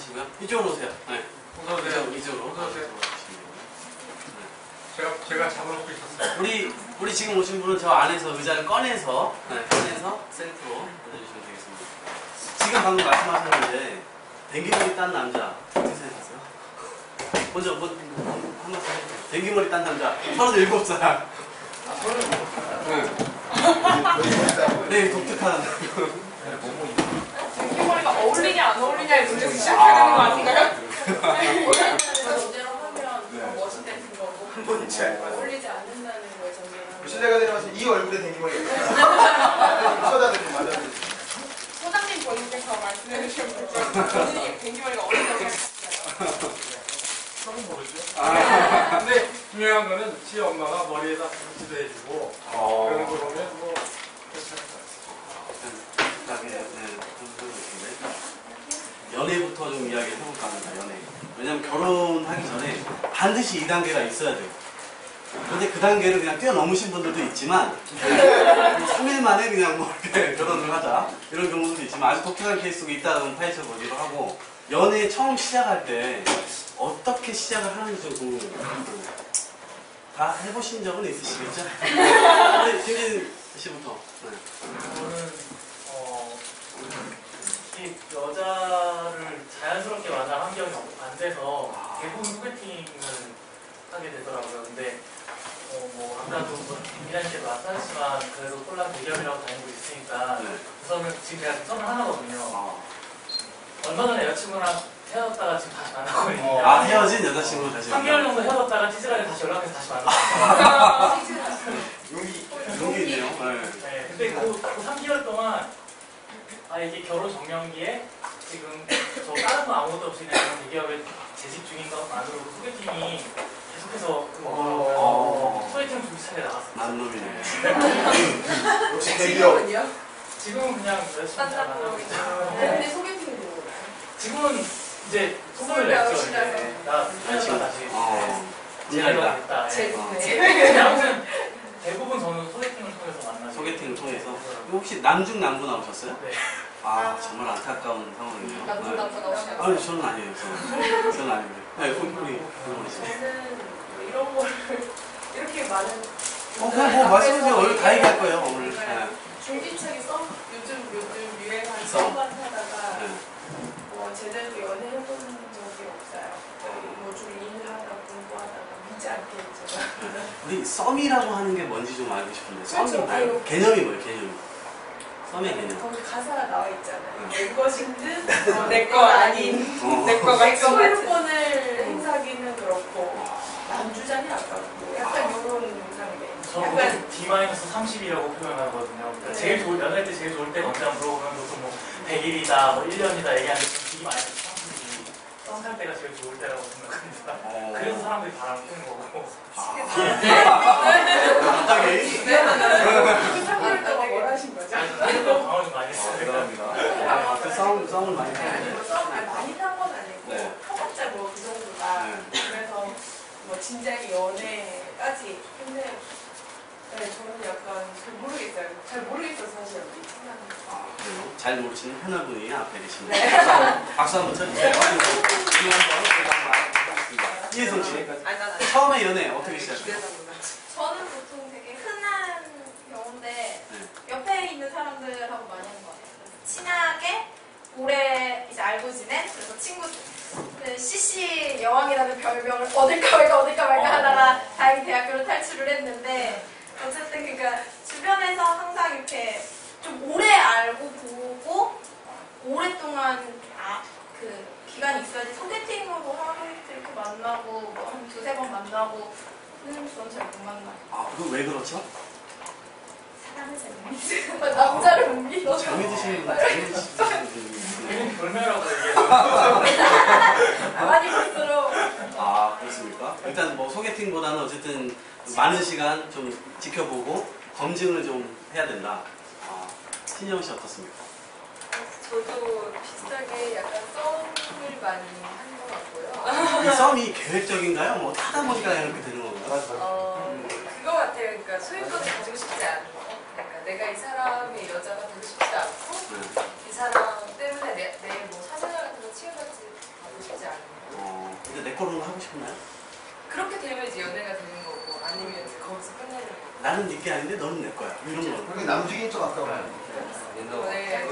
하시고요. 이쪽으로 오세요. 네. 어서오세요. 이쪽으로. 어서오세요. 제가 잡아놓고 있었어요. 우리 지금 오신 분은 저 안에서 의자를 꺼내서 셀프로 앉아주시면 되겠습니다. 지금 방금 말씀하셨는데 댕기머리 딴 남자 어떻게 생각하세요? 먼저 한 말씀 해주세요. 댕기머리 딴 남자 37살. 아, 저는 네, 독특한. 댕기머리가 어울리냐 안 어울리냐의 문제에서 시작해야 되는 거 아닌가요? 전제로 하면 더 멋있다는 거고 뭔지 어울리지 않는다는 걸 전제로 하면 신뢰가 되면서 이 얼굴에 댕기머리가 있어요. 쳐다들고 맞아들고. 소장님 본인께서 말씀해 주신 것처럼 본인이 댕기머리가 어울린다고 생각하시나요? 저는 모르죠. 근데 중요한 거는 지 엄마가 머리에다 붓기도 해주고 그런 거 보면 뭐 괜찮을 것 같아요. 연애부터 좀 이야기를 해볼까 합니다. 연애. 왜냐면 결혼하기 전에 반드시 이 단계가 있어야 돼요. 근데 그 단계를 그냥 뛰어넘으신 분들도 있지만 3일 만에 그냥 뭐 이렇게 결혼을 하자 이런 경우도 있지만 아주 독특한 케이스가 있다는 파헤쳐보기로 하고, 연애 처음 시작할 때 어떻게 시작을 하는지 좀 궁금해요. 다 해보신 적은 있으시겠죠? 네, 김진 씨부터. 네. 저는 이 여자를 자연스럽게 만날 환경이 안 돼서 대부분 소개팅을 하게 되더라고요. 근데 뭐 아까도 김기자님께서 말씀하셨지만 그래도 콜라 대기업이라고 다니고 있으니까 우선은 지금 제가 31이거든요. 얼마 전에 여자친구랑 헤어졌다가 지금 다시 만나고 있는데 헤어진 여자친구 다시 3개월 정도 헤어졌다가 찌질하게 다시 연락해서 다시 만났어요. 용기 있네요. 네, 근데 그 3개월 동안 이게 결혼 정년기에 지금 저 다른 거 아무것도 없이 그냥 대기업에 재직 중인 것만으로 소개팅이 계속해서 소개팅 줄차례 나갔어요. 만놈이네. 역시 대기업. 지금은 그냥 여자친구 만나고 있어요. 근데 소개팅은 뭐예요? 지금은 이제 소문을 냈죠. 이제 나 여자친구 다시 진짜다. 됐다. 재밌네. 아무튼 대부분 저는 소개팅을 통해서 만나요. 소개팅을 통해서. 혹시 남중 남부 나오셨어요? 네. 정말 안타까운 상황이네요. 남자 나오시나요? 아니, 저는 아니에요. 저는 아닙니다. 네, 우리 저는 이런 거를 이렇게 많은 그냥 뭐 말씀하세요. 오늘 다 얘기할 거예요, 오늘. 네. 줄기차게 요즘 유행하는 썸. 썸만 하다가 네. 제대로 연애해본 적이 없어요. 뭐 좀 일하다가 공부하다가 믿지 않게 제가 우리 썸이라고 하는 게 뭔지 좀 알고 싶은데. 썸이 그렇죠. 뭐예요? 개념이 뭐예요, 개념이? 썸의 개념. 거기 가사가 나와 있잖아요. 내 것인 듯 내 거 아닌 내 거 같은 소유권을 행사하기는 그렇고 남주자니 아깝고 약간 이런 상태. 저는 약간 D-30이라고 표현하거든요. 그러니까 제일 좋을 연애 때 제일 좋을 때가 언제나 물어보면 보통 뭐 100일이다, 뭐 1년이다 얘기하는데 되게 많이 썸탈 때가 제일 좋을 때라고 생각합니다. 그래서 사람들이 바람 피는 거고. 갑자기? 상대가 뭘 하신 거죠? 그래서 방어를 좀 많이 했어요. 그 썸을 많이 해요. 많이 탄 건 아니고 네. 타봤자 뭐 그 정도다. 네. 그래서 뭐 진작에 연애까지. 근데 네, 저는 약간 잘 모르겠어요. 잘 모르겠어서 사실 여기 생각은. 그래요? 잘 모르시는 편할분이 앞에 계십니다. 네. 박수 한번 쳐주세요. 이혜성 씨, 처음에 연애 어떻게 시작해요? 저는 보통 되게 흔한 경우인데 옆에 있는 사람들하고 많이 하는 것 같아요. 친하게 오래 이제 알고 지낸 그래서 친구들 CC 여왕이라는 별명을 얻을까 말까 하다가 다행히 대학교를 탈출을 했는데, 어쨌든 그러니까 주변에서 항상 이렇게 좀 오래 알고 보고 오랫동안 그 기간이 있어야지 소개팅으로 하루 이틀 이렇게 만나고 뭐 한 두세 번 만나고 저는 잘 못 만나요. 그럼 왜 그렇죠? 사람을 잘 못 믿어요. 남자를 못 믿어. 잘 믿으시는 분, 잘 믿으시는 분. 돌매라고 얘기해요. 많이 볼수록. 그렇습니까? 일단 뭐 소개팅보다는 어쨌든 많은 시간 좀 지켜보고 검증을 좀 해야 된다. 신영 씨 어떻습니까? 저도 비슷하게 약간 썸을 많이 하는 것 같고요. 이 썸이 계획적인가요? 뭐 타다 보니까 이렇게 되는 건가요? 그거 같아요. 그러니까 소유권을 가지고 싶지 않은 거. 그러니까 내가 이 사람의 여자가 되고 싶지 않고 이 사람 때문에 내 뭐 사생활 같은 거 치유받지 거로 하고 싶나요? 그렇게 되면 이제 연애가 되는 거고 아니면 이제 거기서 끝내는 거고. 나는 네 게 아닌데 너는 내 거야. 이런 거. 그렇게 남주긴 좀 아까워요. 네.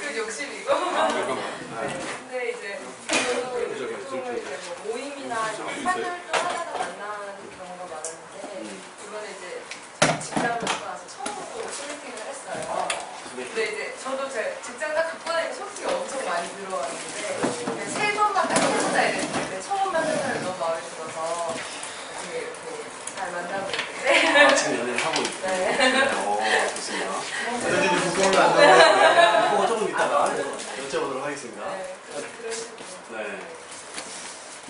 그 욕심이고. 근데 이제 보통은 이제 뭐 모임이나 활동을 하다가 만나는 경우가 많았는데 이번에 이제 직장을 갖고 나서 처음으로 소개팅을 했어요. 근데 이제 저도 제 직장 딱 갖고 나니까 소개팅이 엄청 많이 들어왔는데 그냥 세 번만 딱 해보자 이랬는데 처음 만난 사람이 너무 마음에 들어서 지금 이렇게 잘 만나고 있는데 지금 연애를 하고 있고. 네. 좋습니다. 여전히 부끄러운 안 나와요. 그거 조금 이따가 여쭤보도록 하겠습니다. 네, 그런 식으로. 네.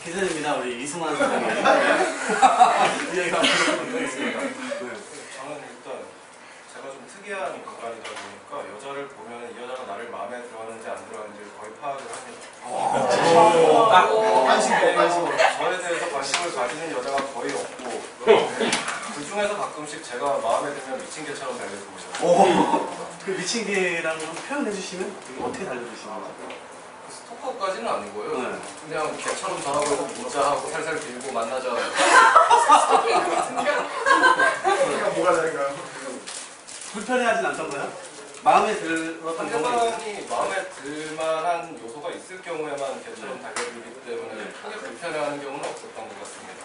기자입니다. 우리 이승환 소장님. 이야기가 나눠보도록 하겠습니다. 네. 저는 일단 제가 좀 특이한 인간이다 보니까 여자를 보면 이 여자가 나를 마음에 들어하는지 안 들어하는지 거의 파악을 합니다. 관심으로. 저에 대해서 관심을 가지는 여자가 거의 없고 그 중에서 가끔씩 제가 마음에 들면 미친 개처럼 달려들고 있어요. 오, 그 미친 개라는 걸 표현해 주시면 어떻게 달려주시는 거죠? 스토커까지는 아니고요. 네. 그냥 개처럼 전화고 해서 문자하고 살살 빌고 만나자. 그러니까 뭐가 다른가요? 불편해하진 않던가요? 마음에 들었던 경우가 있어요? 상대방이 마음에 들만한 요소가 있을 경우에만 개처럼 달려들기 때문에 크게 불편해하는 경우는 없었던 것 같습니다.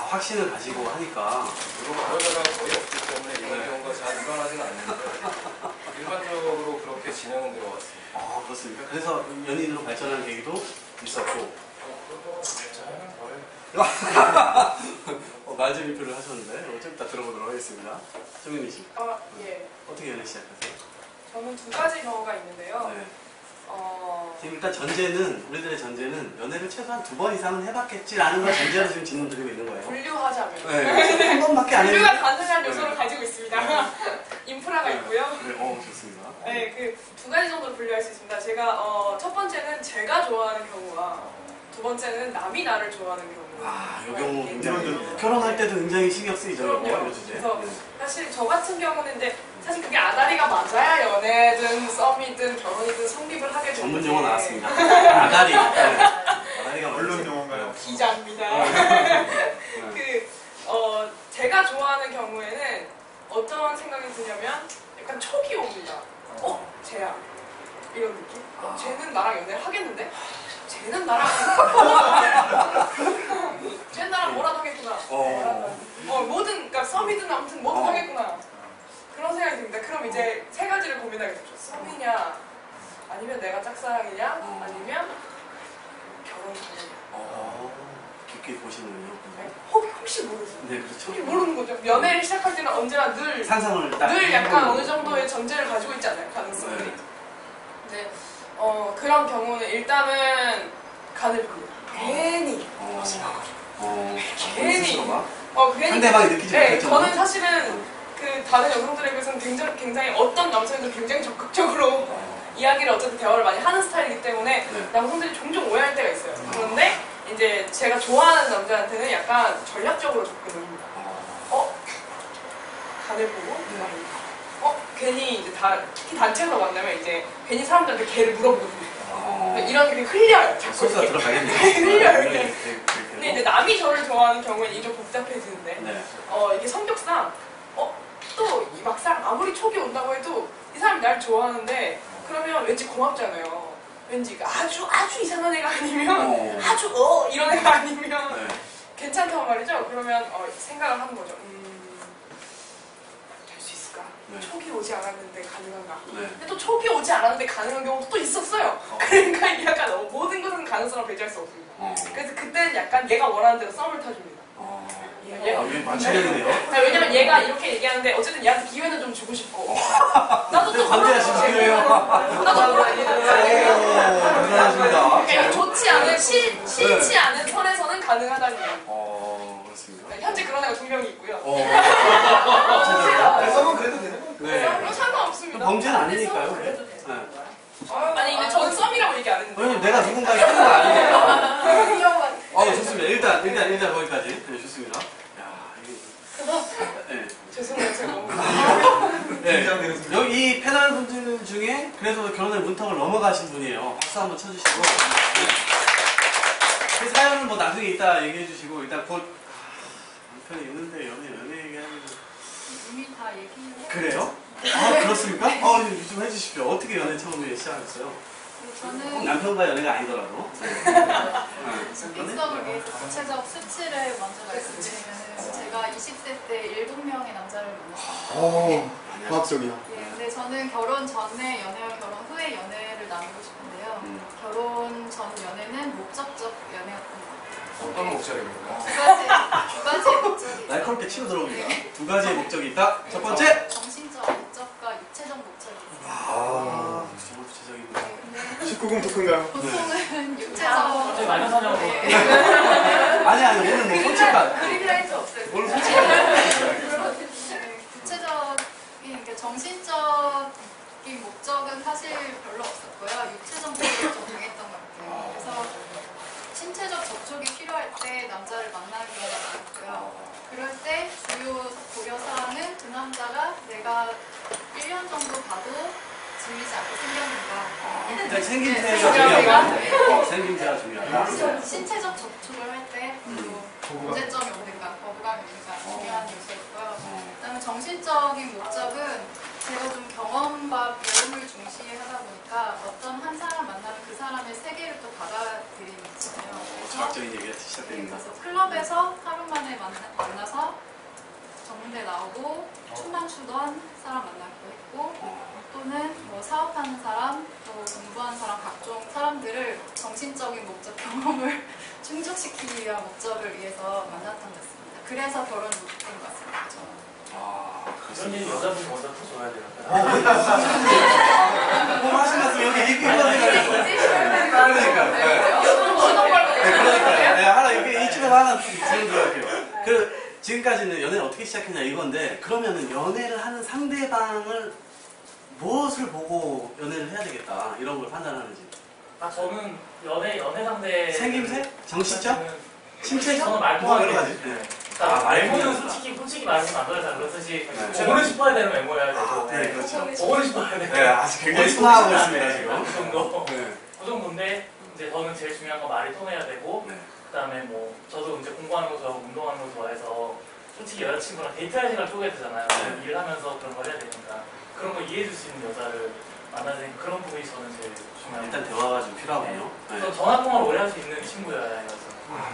확신을 가지고 하니까. 그리고 그런 여자가 거의 없기 때문에 이런 경우가 잘 일어나진 않는데 일반적으로 그렇게 진행은 되어 왔습니다. 그렇습니까? 그래서 연인으로 발전하는 계기도 있었고. 말재미표를 하셨는데 좀 이따 들어보도록 하겠습니다. 정윤희 씨. 예. 어떻게 연애 시작하세요? 저는 두 가지 경우가 있는데요. 네. 지금 일단 전제는, 우리들의 전제는 연애를 최소한 2번 이상은 해봤겠지라는 걸 전제로 지금 질문 드리고 있는 거예요. 분류하자면. 네. 한 번밖에 안 분류가 해봤 가능한 요소를 가지고 있습니다. 인프라가 있고요. 네, 좋습니다. 네, 그 두 가지 정도로 분류할 수 있습니다. 제가 첫 번째는 제가 좋아하는 경우와 두 번째는 남이 나를 좋아하는 경우. 이 경우 굉장히 이론적이네요. 결혼할 때도 굉장히 신경 쓰이죠. 그럼요. 이거 주제. 그래서 사실 저 같은 경우는 이제 사실 그게 아다리가 맞아야 연애든 썸이든 결혼이든 성립을 하게 되는데 전문 용어 나왔습니다. 아다리. 네. 아다리가 언론 용어인가요? 기자입니다. 제가 좋아하는 경우에는 어떤 생각이 드냐면 약간 촉이 옵니다. 쟤야. 이런 느낌? 쟤는 나랑 연애를 하겠는데? 쟤는 나랑 쟤는 나랑 뭐라도 하겠구나. 뭐든 그러니까 썸이든 아무튼 뭐든 하겠구나. 그런 생각이 듭니다. 그럼 이제 세 가지를 고민하게 되죠. 썸이냐, 아니면 내가 짝사랑이냐, 아니면 결혼 가느냐. 깊게 보시는군요. 혹시 모르세요? 네, 그렇죠. 혹시 모르는 거죠. 연애를 시작할 때는 언제나 늘 상상을 딱 약간 어느 정도의 전제를 가지고 있지 않아요? 가능성이. 네. 네. 그런 경우는 일단은 간을 봅니다. 괜히. 괜히. 스스로가? 괜히. 상대방이 느끼지 네, 못했죠. 저는 사실은 그 다른 여성들에 비해서는 굉장히 어떤 남성들도 굉장히 적극적으로 이야기를 어쨌든 대화를 많이 하는 스타일이기 때문에 네. 남성들이 종종 오해할 때가 있어요. 그런데 이제 제가 좋아하는 남자한테는 약간 전략적으로 접근을 합니다. 간을 보고 괜히 이제 특히 단체에서 만나면 이제 괜히 사람들한테 걔를 물어보거든요. 이런 게 흘려요. 자꾸 소스가 이렇게. 들어가겠네요. 흘려요. 네, 이렇게. 네, 근데 이제 남이 저를 좋아하는 경우에는 이게 좀 복잡해지는데 네. 이게 성격상 또 막상 아무리 촉이 온다고 해도 이 사람이 날 좋아하는데 그러면 왠지 고맙잖아요. 왠지 아주 이상한 애가 아니면 아주 이런 애가 아니면 네. 괜찮단 말이죠. 그러면 생각을 하는 거죠. 될 수 있을까? 네. 촉이 오지 않았는데 가능한가? 네. 근데 또 촉이 오지 않았는데 가능한 경우도 또 있었어요. 그러니까 이게 약간 모든 것은 가능성을 배제할 수 없습니다. 그래서 그때는 약간 얘가 원하는 대로 썸을 타줍니다. 얘가 이게 맞추겠네요. 왜냐면 얘가 이렇게 얘기하는데 어쨌든 얘한테 기회는 좀 주고 싶고 나도 또 관대하신 기회요. 나도 대단하십니다. 그러니까 좋지 않은 싫지 않은 선에서는 가능하다는 얘기. 그렇습니다. 현재 그런 애가 2명이 있고요. 썸은 그래도 되는 거예요? 네. 상관없습니다. 범죄는 아니니까요. 그래도 돼요. 네. 아니 근데 저는 썸이라고 얘기 안 했는데. 왜냐면 내가 누군가를 하는 거 아니니까. 귀여워. 좋습니다. 일단 거기까지. 네, 좋습니다. 야, 이게. 네. 죄송해요 제가 너무. 네. 여기 이 패널 분들 중에 그래서 결혼을 문 문턱을 넘어가신 분이에요. 박수 한번 쳐주시고. 네. 그 사연은 뭐 나중에 이따 얘기해 주시고, 일단 곧, 남편이 있는데 연애 얘기하는 거. 이미 다 얘기해. 그래요? 아, 그렇습니까? 좀 해주십시오. 어떻게 연애 처음에 시작했어요? 저는 남편과 연애가 아니더라도. 신빙성을 위해서 구체적 수치를 먼저 말씀드리면 제가 20대 때 7명의 남자를 만났어요. 과학적이야. 예, 근데 저는 결혼 전에 연애와 결혼 후에 연애를 나누고 싶은데요. 결혼 전 연애는 목적적 연애였던 것 같아요. 어떤 목적입니까? 두 가지의 목적이 날카롭게 치고 들어옵니다. 두 가지의 목적이 있다. 첫 번째! 정신적 목적과 육체적 목적이 있어요. 정말 구체적이구나. 네, 19금 토큰가요? 보통은 육체적 갑자기 마녀 사냥으로. 아니, 오늘 뭐 솔직한. 프리라이트 없어요. 오늘 솔직한. 구체적인 그러니까 정신적인 목적은 사실 별로 없었고요. 육체적 목적이 좀 강했던 것 같아요. 그래서 신체적 접촉이 필요할 때 남자를 만나는 경우가 많았고요. 그럴 때 주요 고려사항은 그 남자가 내가 1년 정도 봐도 질리지 않게 생겼는가. 일단 생김새가 중요하다. 생김새가 중요하다. 신체적 접촉을 할 때 문제점이 없는가, 거부감이 없는가 중요한 요소였고요. 그다음에 정신적인 목적은 제가 좀 경험과 배움을 중시하다 보니까 어떤 한 사람 만나면 그 사람의 세계를 또 받아들이는 거잖아요. 과학적인 얘기가 시작됩니다. 그래서 클럽에서 하루 만에 만나서 정문대 나오고 춤만 추던 사람 만나기도 했고 또는 뭐 사업하는 사람, 또 공부하는 사람 각종 사람들을 정신적인 목적 경험을 충족시키기 위한 목적을 위해서 만났던 것 같습니다. 그래서 결혼을 못했던 것 같습니다. 저는. 이런 일 여자분이 먼저 터줘야 돼요. 뭐 하신 말씀 여기 얘기해봐야 그러니까. 그러니까. 하나, 여기 이쯤에서 하나 질문 드릴게요. 지금까지는 연애를 어떻게 시작했냐 이건데, 그러면은 연애를 하는 상대방을 무엇을 보고 연애를 해야 되겠다, 이런 걸 판단하는지. 저는 연애 상대. 생김새? 정신적? 신체적? 저는 말통하는 여러 가지. 게. 아, 외모는 솔직히 말하면 안 되잖아요. 그렇듯이 보고는 싶어야 되는 외모여야 되고. 네, 그렇죠. 보고는 싶어야 되는. 네, 아직 굉장히 소화하고 있습니다, 지금. 그 정도. 네. 그 정도인데, 이제 저는 제일 중요한 건 말이 통해야 되고, 네. 그다음에 뭐 저도 이제 공부하는 거 좋아하고 운동하는 거 좋아해서 솔직히 여자친구랑 데이트할 시간 쪼개야 되잖아요. 네. 일을 하면서 그런 걸 해야 되니까 그런 거 이해해 줄 수 있는 여자를 만나야 되는 그런 부분이 저는 제일 중요해요. 일단 대화가 좀 필요하군요. 네. 저 전화 통화를 오래 할 수 있는 친구여야 해서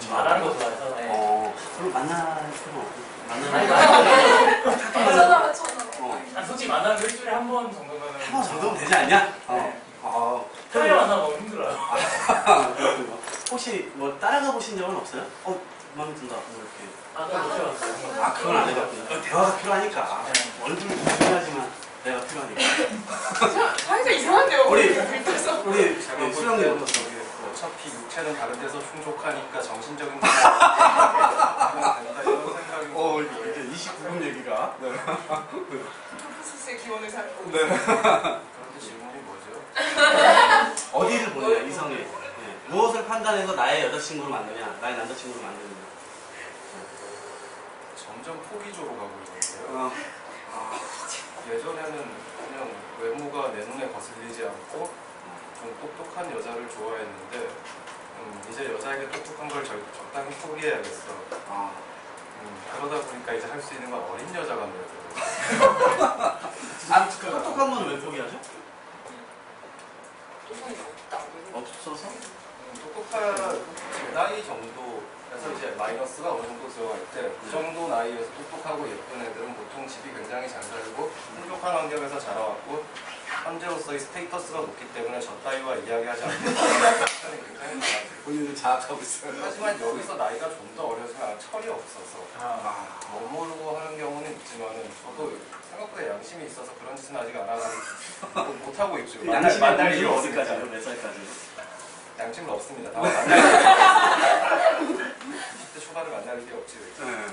말하는 거 좋아해서. 네. 그럼 만날 필요 없고. 아니, 전화. 난 솔직히 만나는 거 일주일에 한 번 정도면은. 한 번 정도면 되지 않냐? 네. 평일에 만나면 너무 힘들어요. 그렇군요. 혹시 뭐 따라가 보신 적은 없어요? 마음에 든다. 뭐 이렇게. 그건 못 해봤어요. 그건 안 해봤군요. 대화가 필요하니까. 얼굴이 중요하지만 대화가 필요하니까. 사이가 이상한데요. 우리 제가 수영님 볼 어떻습니까? 때는 어차피 육체는 다른 데서 충족하니까 정신적인 부분은 된다 이런 생각이 이제 29분 얘기가. 네. 프로세스의 기원을 삼고. 그런데 질문이 뭐죠? 어디를 보느냐, 이성에. 네. 무엇을 판단해서 나의 여자친구를 만드냐, 나의 남자친구를 만드느냐. 점점 포기적으로 가고 있는데요. 예전에는 그냥 외모가 내 눈에 거슬리지 않고 좀 똑똑한 여자를 좋아했는데 이제 여자에게 똑똑한 걸 적당히 포기해야겠어. 그러다 보니까 이제 할 수 있는 건 어린 여자가 되더라고요. 똑똑한 건 왜 포기하죠? 없어서? 똑똑한 나이 정도에서 이제 마이너스가 어느 정도 들어갈 때 그 정도 나이에서 똑똑하고 예쁜 애들은 보통 집이 굉장히 잘 살고 풍족한 환경에서 자라왔고 현재로서의 스테이터스가 높기 때문에 저 따위와 이야기하지 않는 굉장히 많아요. 본인을 자학하고 있어요. 하지만 여기서 나이가 좀 더 어려서면 철이 없어서 못 모르고 하는 경우는 있지만은 저도 생각보다 양심이 있어서 그런 짓은 아직 안 하고 못하고 있죠. 양심의 만날 일이 일이 어디까지요? 몇 살까지? 양심은 없습니다. 다만 만날 20대 초반에 만날 일이 없지. 네,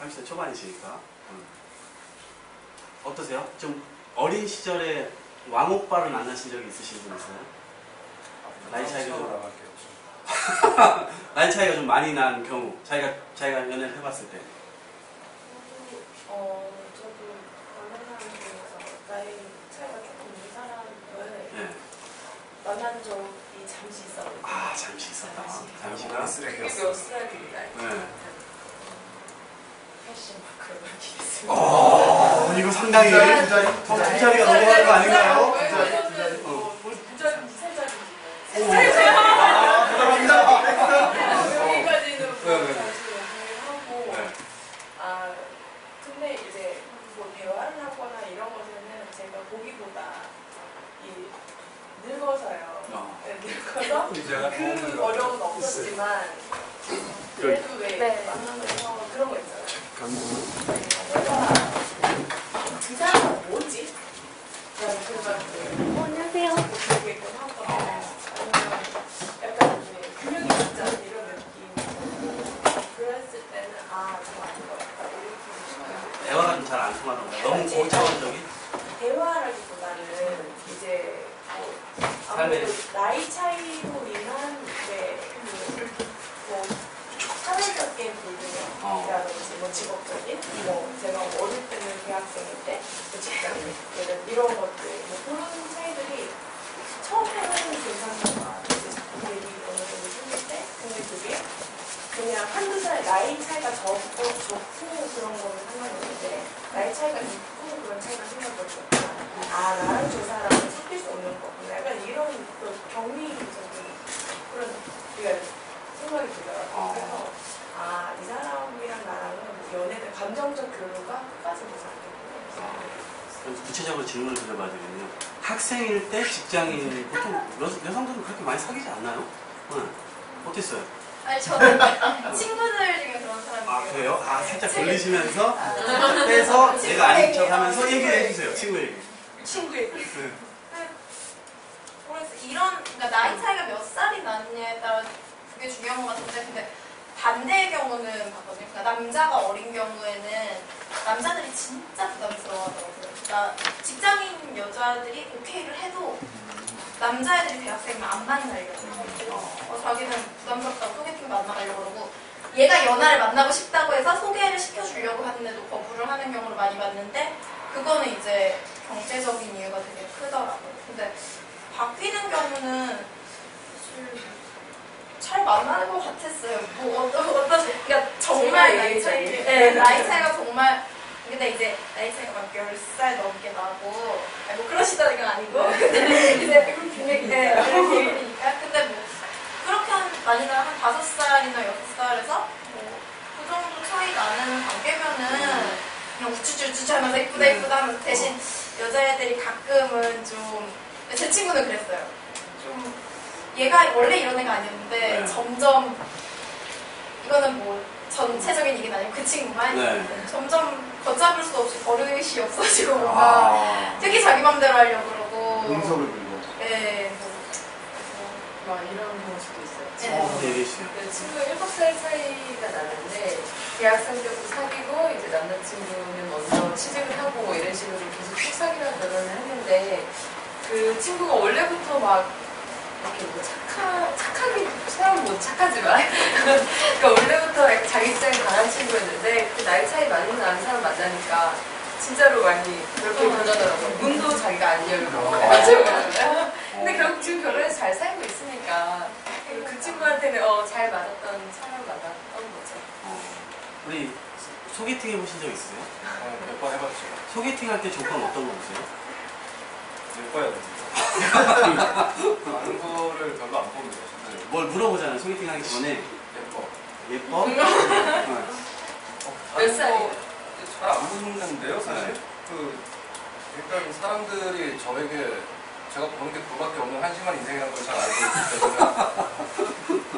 30대 초반이시니까. 어떠세요? 좀 어린 시절에 왕오빠를 만나신 적이 있으신 분 있어요? 나이 차이가 좀 나갈게요. 나이 차이가 좀 많이 난 경우, 자기가 연애를 해봤을 때. 저도 연애하는 중에서 나이 차이가 조금 있는 사람을 만난 적이 잠시 있었거든요. 아, 잠시 있었다. 잠시가. 그게 몇 살인가? 네. 80 막 그런 걸 기했어요. 이거 상당히 두 자리가 넘어가는 거 아닌가요? 부자인지 세자인지. 감사합니다. 여기까지는 네. 하고. 아 근데 이제 뭐 대화를 하거나 이런 것에는 제가 보기보다 이 늙어서요. 네, 늙어서 그 어려움은 없었지만 그래도 왜 만나면서 그런 거 있잖아요. 내가 이 사람은 뭐지? 안녕하세요. 모르겠거나 하거나 아니면 약간 이제 균형이 있지 않은 이런 느낌. 그랬을 때는 아, 좀 아닌 것 같다. 이렇게 싶어요. 대화가 좀 잘 안 통하던가요? 너무 고차원적인? 대화라기보다는 이제 아무래도 나이 차이로 인한 이제 뭐 사회적인 불균형이라든지 뭐 직업적인 뭐 제가 어릴 때는 대학생일 때 직장인 이런 것들 뭐 그런 차이들이 처음에는 괜찮다가 이제 자꾸 얘기 어느 정도 생길 때 근데 그게 그냥 한두 살 나이 차이가 적고 그런 거는 상관없는데 나이 차이가 있고 그런 차이가 생겨버리면 아 나랑 저 사람은 섞일 수 없는 거구나 약간 이런 또 경미적인 그런 생각이 들더라고요. 그래서 아 이 사람이랑 나랑은 연애는 감정적 교류가 끝까지 되지 않겠구나. 그럼 구체적으로 질문을 드려봐야 되겠네요. 학생일 때 직장인 보통 여성들은 그렇게 많이 사귀지 않나요? 네. 어땠어요? 아니 저는 친구들 중에 그런 사람이 아 그래요? 아 살짝 걸리시면서 빼서 내가 아닌 척하면서 얘기를 해주세요. 친구 얘기. 친구 얘기. 그래서 그러니까 나이 차이가 몇 살이 나느냐에 따라 그게 중요한 것 같은데 근데 반대의 경우는 봤거든요. 그러니까 남자가 어린 경우에는 남자들이 진짜 부담스러워하더라고요. 그러니까 직장인 여자들이 오케이를 해도 남자애들이 대학생이면 안 만나려고 자기는 부담스럽다고 소개팅 만나가려고 그러고 얘가 연하를 만나고 싶다고 해서 소개를 시켜주려고 하는데도 거부를 하는 경우를 많이 봤는데 그거는 이제 경제적인 이유가 되게 크더라고요. 근데 바뀌는 경우는 사실 잘 만나는 것 같았어요. 뭐 그러니까 정말 나이 차이, 네, 나이 차이가 정말 근데 이제 나이 차이가 막 10살 넘게 나고 뭐 그러시다는 건 아니고 근데 이제 그런 비밀이니까 근데 뭐 그렇게 많이는 한 5살이나 6살에서 뭐 그 정도 차이 나는 관계면은 그냥 우쭈쭈쭈 하면서 이쁘다 하면서 대신 여자애들이 가끔은 좀 제 친구는 그랬어요. 좀 얘가 원래 이런 애가 아니었는데 점점 이거는 뭐 전체적인 얘기는 아니고 그 친구만 점점 걷잡을 수 없이 버릇이 없어지고 뭔가 되게 자기 맘대로 하려고 그러고 응석을 불고 네 막 이런 경우도 있어요. 친구가 7살 차이가 나는데 대학생 때부터 사귀고 이제 남자친구는 먼저 취직을 하고 뭐 이런 식으로 계속 사귀랑 결혼을 했는데 그 친구가 원래부터 막 이렇게 뭐 착하게 사람은 뭐 착하지만 그러니까 원래부터 자기 입장이 강한 친구였는데 그 나이 차이 많이 나는 사람 만나니까 진짜로 많이 그렇게 변하더라고요. 문도 자기가 안 열고 맞아요. 근데 결국 지금 결혼해서 잘 살고 있으니까 그 친구한테는 잘 맞았던 사람 맞았던 거죠. 우리 소개팅 해보신 적 있으세요? 몇 번 해봤죠. 소개팅 할 때 조건 어떤 거 보세요? 예뻐야 됩니다. 많은 거를 별로 안 봅니다. 뭘 물어보잖아요. 소개팅 하기 전에 예뻐? 몇 살이에요? 잘 안 묻는데요, 사실. 일단 사람들이 저에게 제가 보는 게 그거밖에 없는 한심한 인생이라는 걸 잘 알고 있기 때문에.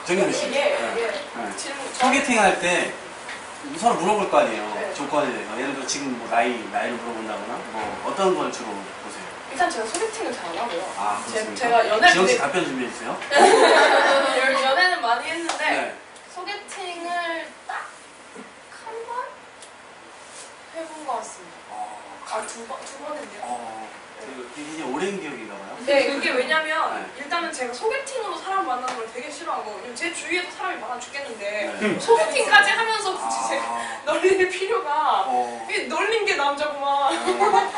정윤우 씨. 소개팅 할 때 서로 물어볼 거 아니에요. 조건에 대해서. 예를 들어 지금 뭐 나이를 물어본다거나 뭐 어떤 걸 주로 보세요? 일단 제가 소개팅을 잘 안 하고요. 아, 그렇습니까? 제가 연애 지영 씨 답변 준비해 주세요. 연애는 많이 했는데 네. 소개팅을 딱 한 번 해본 것 같습니다. 두 번 했네요. 이게 오랜 기억인가 봐요? 네, 그게 왜냐면 일단은 제가 소개팅으로 사람 만나는 걸 되게 싫어하고 제 주위에도 사람이 많아 죽겠는데 소개팅까지 하면서 굳이 제가 널릴 필요가 이게 널린 게 남자구만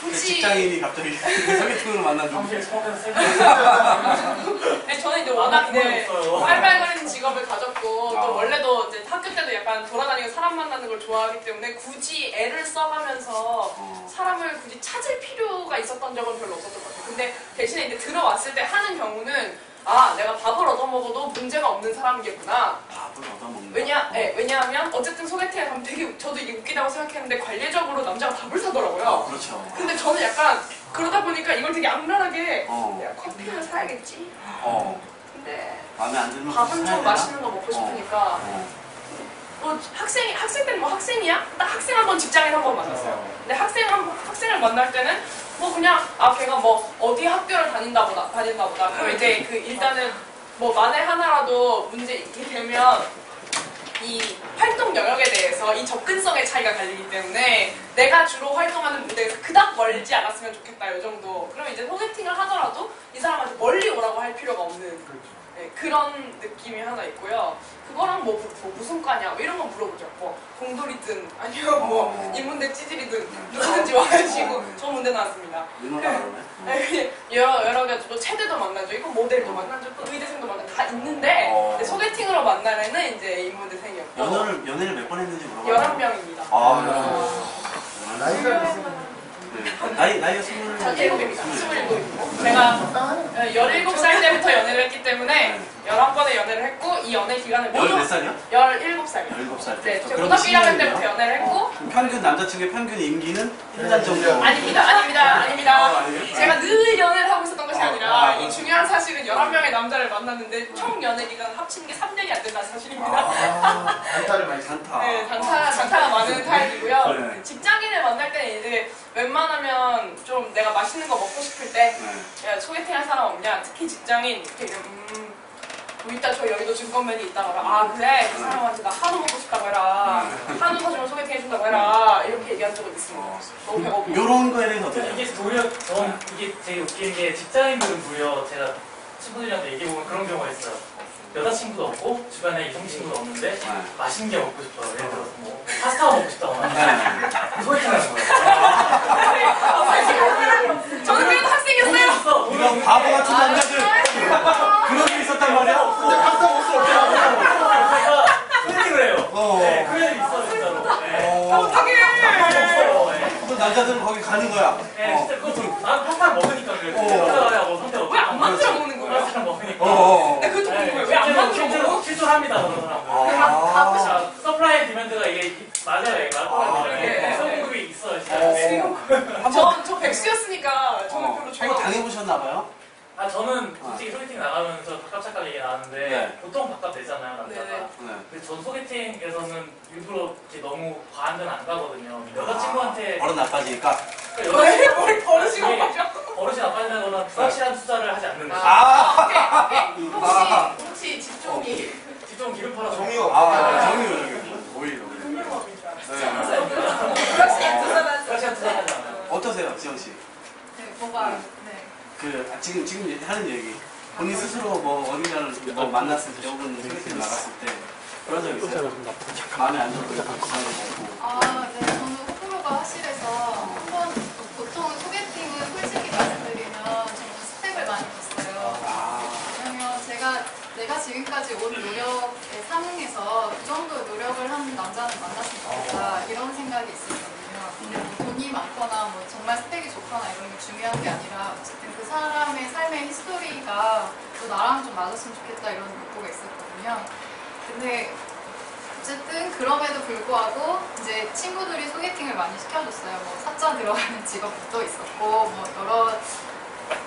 굳이 직장인이 갑자기 소개팅으로 만난 중. 사실 처음에는 세 아니, 저는 이제 워낙 이제 없어요. 빨빨거리는 직업을 가졌고 아. 또 원래도 이제 학교 때도 약간 돌아다니고 사람 만나는 걸 좋아하기 때문에 굳이 애를 써가면서 사람을 굳이 찾을 필요가 있었던 적은 별로 없었던 것 같아요. 근데 대신에 이제 들어왔을 때 하는 경우는 아 내가 밥을 얻어먹어도 문제가 없는 사람이겠구나. 밥을 얻어먹는. 왜냐하면 어쨌든 소개팅에 가면 되게 저도 이게 웃기다고 생각했는데 관례적으로 남자가 밥을 사더라고요. 그렇죠. 근데 저는 약간 그러다 보니까 이걸 되게 악랄하게 어. 내가 커피를 사야겠지. 근데 마음에 안 들면 밥은 사야 좀 되나? 맛있는 거 먹고 싶으니까 뭐 학생 때는 뭐 학생이야? 딱 학생 한 번 직장인 한 번 만났어요. 근데 학생을 만날 때는 뭐 그냥 걔가 뭐 어디 학교를 다닌다 보다. 그럼 이제 그 일단은 뭐 만에 하나라도 문제 있게 되면 이 활동 영역에 대해서 이 접근성의 차이가 갈리기 때문에 내가 주로 활동하는 무대에서 그닥 멀지 않았으면 좋겠다 이 정도. 그럼 이제 소개팅을 하더라도 이 사람한테 멀리 오라고 할 필요가 없는 그런 느낌이 하나 있고요. 그거랑 뭐 무슨 과냐 뭐 이런 거 물어보죠. 뭐 공돌이든 아니면 뭐 인문대 찌질이든 누구든지 와가지고 저 문대 나왔습니다. 여러 가지로 체대도 만나죠. 이거 모델도 만나죠. 또 의대생도 만나죠. 다 있는데 소개팅으로 만나면은 이제 인문대생이었고 연애를 몇 번 했는지 물어봐요. 11명입니다. 나이가 27입니다. 27이고 제가 17살 때부터 연애를 했기 때문에 11번의 연애를 했고 이 연애 기간을 모두 14살이요? 17살이요. 17살 네, 때. 제가 고등학교 1학년 때부터 연애를 했고 평균 남자친구의 평균 임기는 1년 정도. 아닙니다. 아니에요? 제가 늘 연애를 하고 있었던 것이 아니라 이 그렇죠. 중요한 사실은 11명의 남자를 만났는데 총 연애 기간 합치는 게 3년이 안 된다는 사실입니다. 단타를 많이 단타. 네, 단타가 많은 타입이고요. 네. 직장인을 만날 때는 이제 웬만하면 좀 내가 맛있는 거 먹고 싶을 때 야, 소개팅 할 사람 없냐? 특히 직장인 되게 뭐 이따 저 여의도 증권맨이 있다고 해라. 아 그래? 그 사람한테 나 한우 먹고 싶다고 해라. 한우 사주면 소개팅 해준다고 해라. 이렇게 얘기한 적은 있습니다. 너무 배고파. 요런 거에 대해서 어때요? 이게 도리어 전 이게 되게 웃긴 게 직장인들은 도리어 제가 친구들이랑 얘기해보면 그런 경우가 있어요. 여자친구도 없고 주변에 이성 친구도 없는데 맛있는 게 먹고 싶어요. 예를 들어서 뭐 파스타 먹고 싶다거나 소개팅 하는 거예요. 저는 그래도 학생이었어요. 이런 바보 같은 남자들 그런 게 있었단 말이야? 근데 파스타 먹을 수 없잖아. 제가 소개팅을 해요. 네, 그런 일이 있어요 진짜로. 어떡해. 그 남자들은 거기 가는 거야. 네, 진짜 그것도 난 파스타 먹으니까 그래도 파스타하고 선택 왜 안 만들어 먹는 거야? 파스타 먹으니까. 근데 그것도 궁금해요. 왜 안 만들어 먹어? 실존합니다 그런 사람들. 자, 서플라이 앤 디맨드가 이게 맞아요. 이게 성공급이 있어요 진짜. 저 백수였으니까 저는 별로 한번 죄가 당해보셨나봐요? 아 저는 솔직히 소개팅 나가면서 바깥 얘기 나왔는데 네. 보통 바깥 내잖아요 남자가. 네네. 근데 전 소개팅에서는 일부러 이렇게 너무 과한 데는 안 가거든요. 여자친구한테 버릇 나빠지니까. 왜? 뭘 버릇이고 가죠? 버릇이 나빠진다거나 불확실한 투자를 하지 않는 거죠. 혹시 직종이 좀 기름 팔아서 종이 없어. 정리요. 오히려. 불확실한 투자를 하지 않아요. 어떠세요, 지영씨? 네, 뭐가 지금 하는 얘기. 본인 스스로 뭐 어딘가를 뭐 만났을 때 혹은 소개팅 나갔을 때 그런 적 있어요? 마음에 안 들고 네, 저는 호불호가 확실해서 한번 보통 소개팅은 솔직히 말씀드리면 저는 스펙을 많이 봤어요. 왜냐면 내가 지금까지 온 노력에 상응해서 그 정도 노력을 하는 남자는 만났으면 좋겠다 이런 생각이 있었거든요. 근데 뭐 돈이 많거나 뭐 정말 스펙이 좋거나 이런 게 중요한 게 아니라 어쨌든 그 사람의 삶의 히스토리가 또 나랑 좀 맞았으면 좋겠다 이런 욕구가 있었거든요. 근데 어쨌든 그럼에도 불구하고 이제 친구들이 소개팅을 많이 시켜줬어요. 뭐 사자 들어가는 직업도 있었고 뭐 여러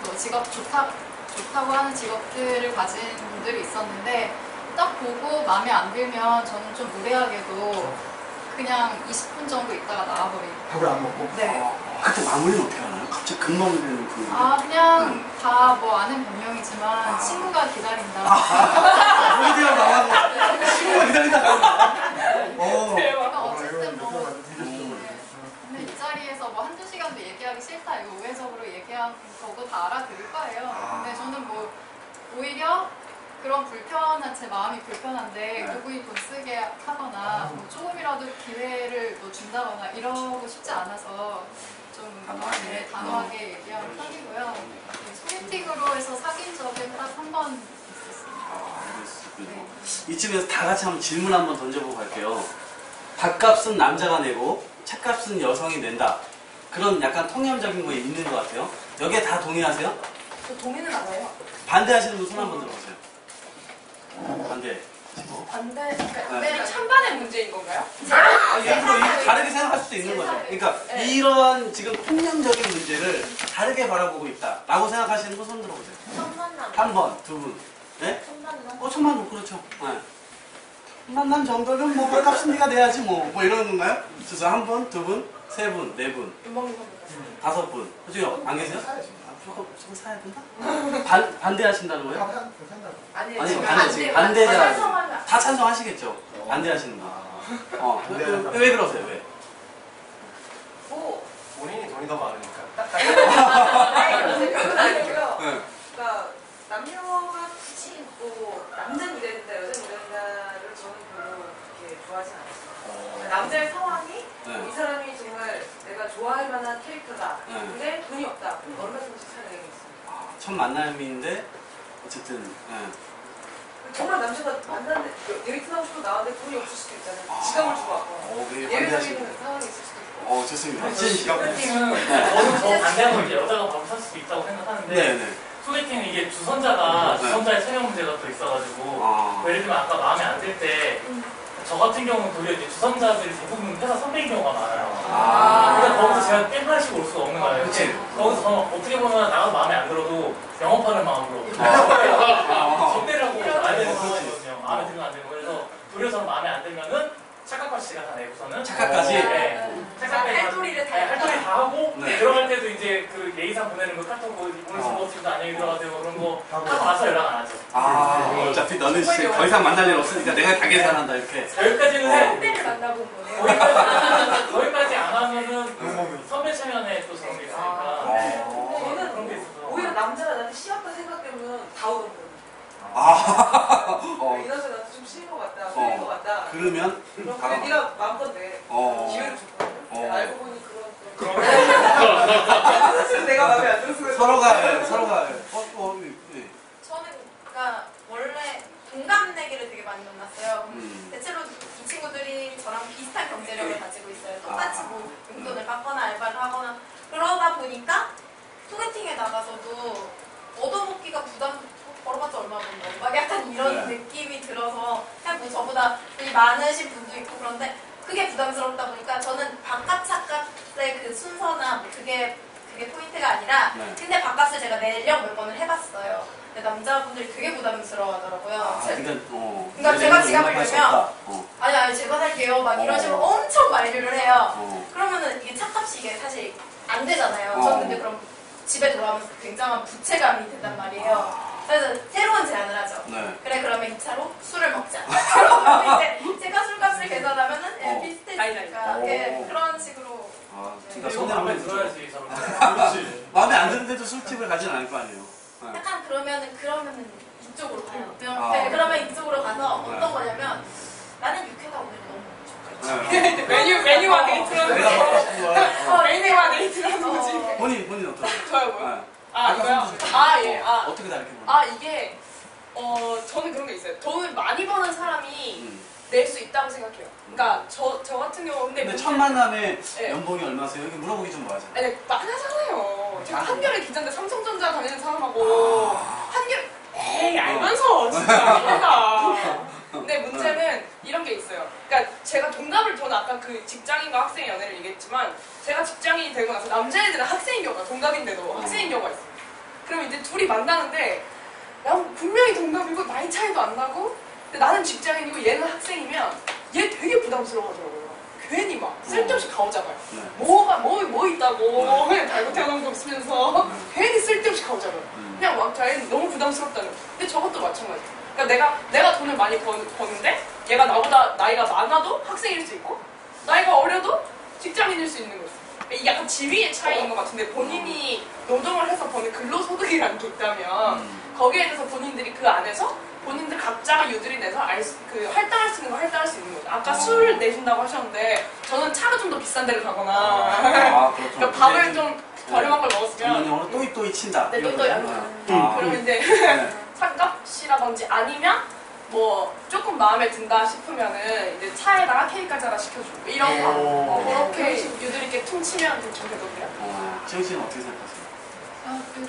뭐 직업 좋다고 하는 직업들을 가진 분들이 있었는데 딱 보고 마음에 안 들면 저는 좀 무례하게도 그냥 20분 정도 있다가 나와버리고. 밥을 안 먹고? 네. 그때 마무리는 어떻게 하나요? 갑자기 금방 되는 그. 그냥 다 뭐 아는 변명이지만 친구가 기다린다. 소개팅하고 나와서 친구가 기다린다. 그러니까 어쨌든 뭐 근데 이 자리에서 뭐 한두 시간도 얘기하기 싫다 이거 우회적으로 얘기한 거고 다 알아들을 거예요. 근데 저는 뭐 오히려 그런 불편한 제 마음이 불편한데 누구이 돈 쓰게 하거나 뭐 조금이라도 기회를 뭐 준다거나 이러고 싶지 않아서 좀 단호하게 얘기하는 편이고요. 소개팅으로 해서 사귄 적은 딱 한 번 있었어요. 이쯤에서 다 같이 한번 질문 한번 던져보고 갈게요. 밥값은 남자가 내고 차값은 여성이 낸다. 그런 약간 통념적인 거 있는 것 같아요. 여기에 다 동의하세요? 저 동의는 안 해요. 반대하시는 분 손 한번 들어보세요. 반대. 반대, 그러니까 네. 이게 찬반의 문제인 건가요? 일부러 다르게 생각할 수도 있는 거죠. 그러니까 네. 이런 지금 통념적인 문제를 다르게 바라보고 있다라고 생각하시는 분 손 들어보세요. 첫 만남. 한 번, 두 분. 네? 첫 만남. 첫 만남 그렇죠. 네. 만남 정도면 뭐 밥값은 네가 내야지 뭐 이러는 건가요? 그래서 한 분, 두 분, 세 분, 네 분, 윤방님 선배가. 다섯 분. 그중에 안 계세요? 저거 사야 된다? 반대하신다는 거예요? 아니, 아니 지금 반대자 찬성하면 다 찬성하시겠죠? 반대하시는 분. 왜 그러세요? 왜? 뭐 본인이 돈이 더 많으니까. 그건 아니고요. 네. 그러니까 남녀가 굳이 뭐 남자는 이래야 된다, 여자는 이래야 된다를 저는 별로 그렇게 좋아하지 않았어요. 그러니까 남자의 상황이 네. 이 사람이 정말 내가 좋아할 만한 캐릭터다. 네. 근데 돈이 없다. 그럼 얼마든지 찾아내겠습니다. 첫 만남인데 어쨌든 정말 남자가 만났는데 데이트 하고 싶어 나왔는데 돈이 없을 수도 있잖아요. 지갑을 주고 왔거나. 예외적인 상황이 있을 수도 있고. 좋습니다. 저는 더 반대하는 게 여자가 밥을 살 수도 있다고 생각하는데 네네. 소개팅은 이게 주선자가 네. 주선자의 체력 문제가 또 있어가지고 아. 예를 들면 아까 마음에 안 들 때 저 같은 경우는 도리어 이제 주선자들이 대부분 회사 선배인 경우가 많아요. 그러니까 거기서 제가 깽판식 올 수가 없는 거예요. 그치. 거기서 저는 어떻게 보면 나가도 마음에 안 들어도 영업하는 마음으로 접대를 하고 가야 되는 상황이거든요. 마음에 들면 안 되고 그래서 도리어 저는 마음에 안 들면은 착각까지 제가 다 내고서는 착각까지? 네. 착각까지 할도리를 다 할도리 다 하고 네. 들어갈 때도 이제 그 예의상 보내는 거 카톡 오늘 수고했습니다 안녕히 들어가세요 그런 거 하고 나서 연락 안 하죠. 어차피 너는 더 이상 만날 일 없으니까 내가 다 계산한다 이렇게. 여기까지는 해. 선배를 만나고 보내요. 거기까지 안 하면은 선배 체면에 또 저런 게 있으니까 저는 그런 게 있어서 오히려 남자가 나한테 싫었다 생각되면 다 오던거든요. 이 남자 나한테 좀 싫은 것 같다, 싫은 것 같다. 그러면 그럼 네가 마음껏 내. 기회를 줬거든요. 알고 보니 그런 사실 내가 마음에 안 들어서 서로가 저는 그러니까 원래 동갑내기를 되게 많이 만났어요. 대체로 이 친구들이 저랑 비슷한 경제력을 가지고 있어요. 똑같이 뭐 용돈을 받거나 알바를 하거나 그러다 보니까 소개팅에 나가서도 얻어먹기가 벌어봤자 얼마 번다고 막 약간 이런 느낌이 들어서 그냥 뭐 저보다 되게 많으신 분도 있고 그런데 그게 부담스럽다 보니까 저는 밥값 차값의 그 순서나 뭐 그게 포인트가 아니라 근데 밥값을 제가 내려고 몇 번을 해봤어요. 근데 남자분들이 되게 부담스러워하더라고요. 그러니까 제가 지갑을 열면 아니 제가 살게요 막 이런 식으로 엄청 만류를 해요. 그러면은 이게 차값이 이게 사실 안 되잖아요. 저는 근데 그럼 집에 돌아오면서 굉장한 부채감이 된단 말이에요. 그래서 새로운 제안을 하죠. 그래 그러면 2차로 술을 먹자. 그러면 이제 제가 술값을 계산하면은 비슷해지니까 그런 식으로. 그러니까 손에 마음에 들어야지 저런 마음에 안 드는데도 술집을 가진 않을 거 아니에요. 약간 그러면은 이쪽으로 가요. 그러면 이쪽으로 가서 어떤 거냐면 나는 육회가 오늘 너무 좋겠지. 메뉴와 데이트라는 내가 거지. 먹고 싶은 거야. 메뉴와 데이트라는 거지. 본인 어떠세요? 저요 뭐요? 아까 이거요? 선수 예. 어떻게 다르게 보나요? 이게 저는 그런 게 있어요. 돈을 많이 버는 사람이 낼 수 있다고 생각해요. 그러니까 저 같은 경우 근데 첫 만남에 네. 연봉이 얼마세요? 이렇게 물어보기 좀 뭐하잖아요. 아니 많아잖아요. 제가 한겨레 기자인데 삼성전자 다니는 사람하고 한겨레 에이 알면서 진짜 얘가. 근데 문제는 이런 게 있어요. 그러니까 제가 동갑을 저는 아까 그 직장인과 학생의 연애를 얘기했지만 제가 직장인이 되고 나서 남자애들은 학생인 경우가 동갑인데도 학생인 경우가 있어요. 그럼 이제 둘이 만나는데 난 분명히 동갑이고 나이 차이도 안 나고 근데 나는 직장인이고 얘는 학생이면 얘 되게 부담스러워하더라고요. 괜히 막 쓸데없이 가오잖아요. 뭐 있다고 그냥 달고 태어난 거 없으면서 괜히 쓸데없이 가오잖아요. 그냥 막 자기는 너무 부담스럽다는. 근데 저것도 마찬가지예요. 그러니까 내가 돈을 많이 버는데 얘가 나보다 나이가 많아도 학생일 수 있고 나이가 어려도 직장인일 수 있는 거죠. 이게 약간 지위의 차이인 것 같은데 본인이 노동을 해서 버는 근로소득이라는 게 있다면 거기에 대해서 본인들이 그 안에서 본인들 각자가 유들이 내서 할당할 수 있는 거 할당할 수 있는 거죠. 아까 술을 내준다고 하셨는데 저는 차가 좀 더 비싼 데를 가거나 그러니까 밥을 좀 저렴한 걸 먹었으면 전문용어로 또이또이 친다. 네, 또이또이 안 먹어요. 아. 그럼 이제 네. 삭값이라든지 아니면 뭐 조금 마음에 든다 싶으면은 이제 차에다가 케이크까지 하나 시켜주고 이런 거 그렇게 유들 있게 퉁치면 좀 되거든요. 지영 씨는 어떻게 생각하세요?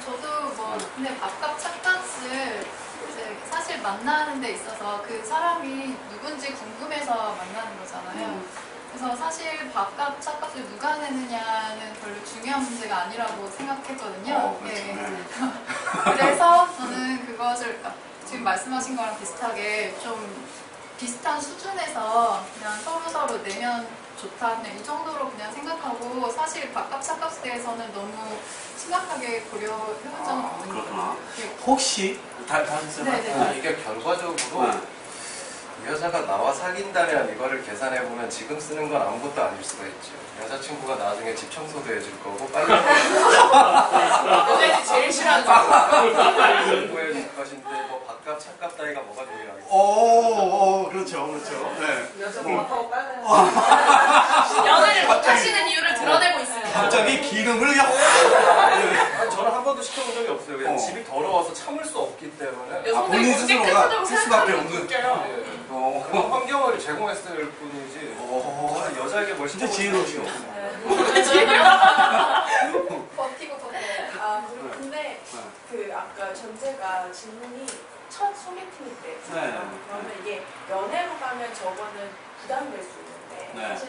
저도 뭐 근데 밥값 차값을 이제 사실 만나는 데 있어서 그 사람이 누군지 궁금해서 만나는 거잖아요. 그래서 사실 밥값 차값을 누가 내느냐는 별로 중요한 문제가 아니라고 생각했거든요. 그렇죠. 네. 그래서 저는 그것을 지금 말씀하신 거랑 비슷하게 좀 비슷한 수준에서 그냥 서로 내면 좋다 그냥 이 정도로 그냥 생각하고 사실 밥값 차값에 대해서는 너무 심각하게 고려해본 적은 없는 것 그렇구나. 같아요. 혹시 다 하셨어요? 네네. 이게 결과적으로 이 여자가 나와 사귄다면 이거를 계산해보면 지금 쓰는 건 아무것도 아닐 수가 있죠. 여자친구가 나중에 집 청소도 해줄 거고 빨리 여자애들이 제일 싫어하는 거 공부해줄 것인데 뭐 밥값 차값 따위가 뭐가 중요하겠어요. 그렇죠. 네. 여자 밥하고 빨리 연애를 못하시는 이유를 드러내고 있습니다. 갑자기 기름을 그냥 아니, 저는 한 번도 시켜본 적이 없어요. 그냥 집이 더러워서 참을 수 없기 때문에 여성들이 본인 굳이 스스로가 깨끗하다고 쓸 수밖에 생각하면 없는. 웃겨요. 그런 환경을 제공했을 뿐이지 저는 여자에게 뭘 진짜 시켜본 지혜로우시고. 버티고 근데 그 아까 전제가 질문이 첫 소개팅일 때 그러면 이게 연애로 가면 저거는 부담될 수 있는데 사실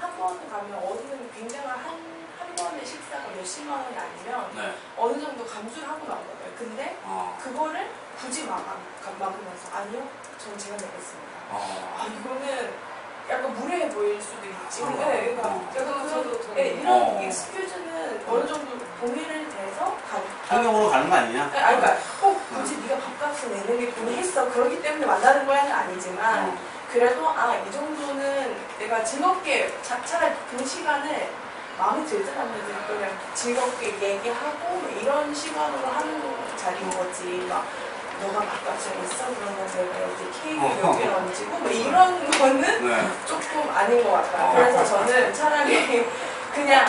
한 번 가면 어디는 굉장한 한 번의 식사가 몇십만 원이 아니면 어느 정도 감수를 하고 나온 거예요. 근데 그거를 굳이 막으면서 아니요, 전 제가 내겠습니다. 이거는 약간 무례해 보일 수도 있지. 이런 익스큐즈는 어느 정도 동의를 돼서 환경으로 가는 거 아니냐? 그러니까 꼭 굳이 네가 밥값을 내는 게 동의했어. 그렇기 때문에 만나는 거야는 아니지만 그래도 이 정도는 내가 즐겁게 차라리 그 시간을 마음에 들더라면 그냥 즐겁게 얘기하고 이런 시간으로 하는 자리인 거지. 막 너가 밥값을 냈어? 그러면 내가 이제 케이크 몇 개를 얹고 뭐 이런 거는 조금 아닌 것 같아요. 그래서 저는 차라리 그냥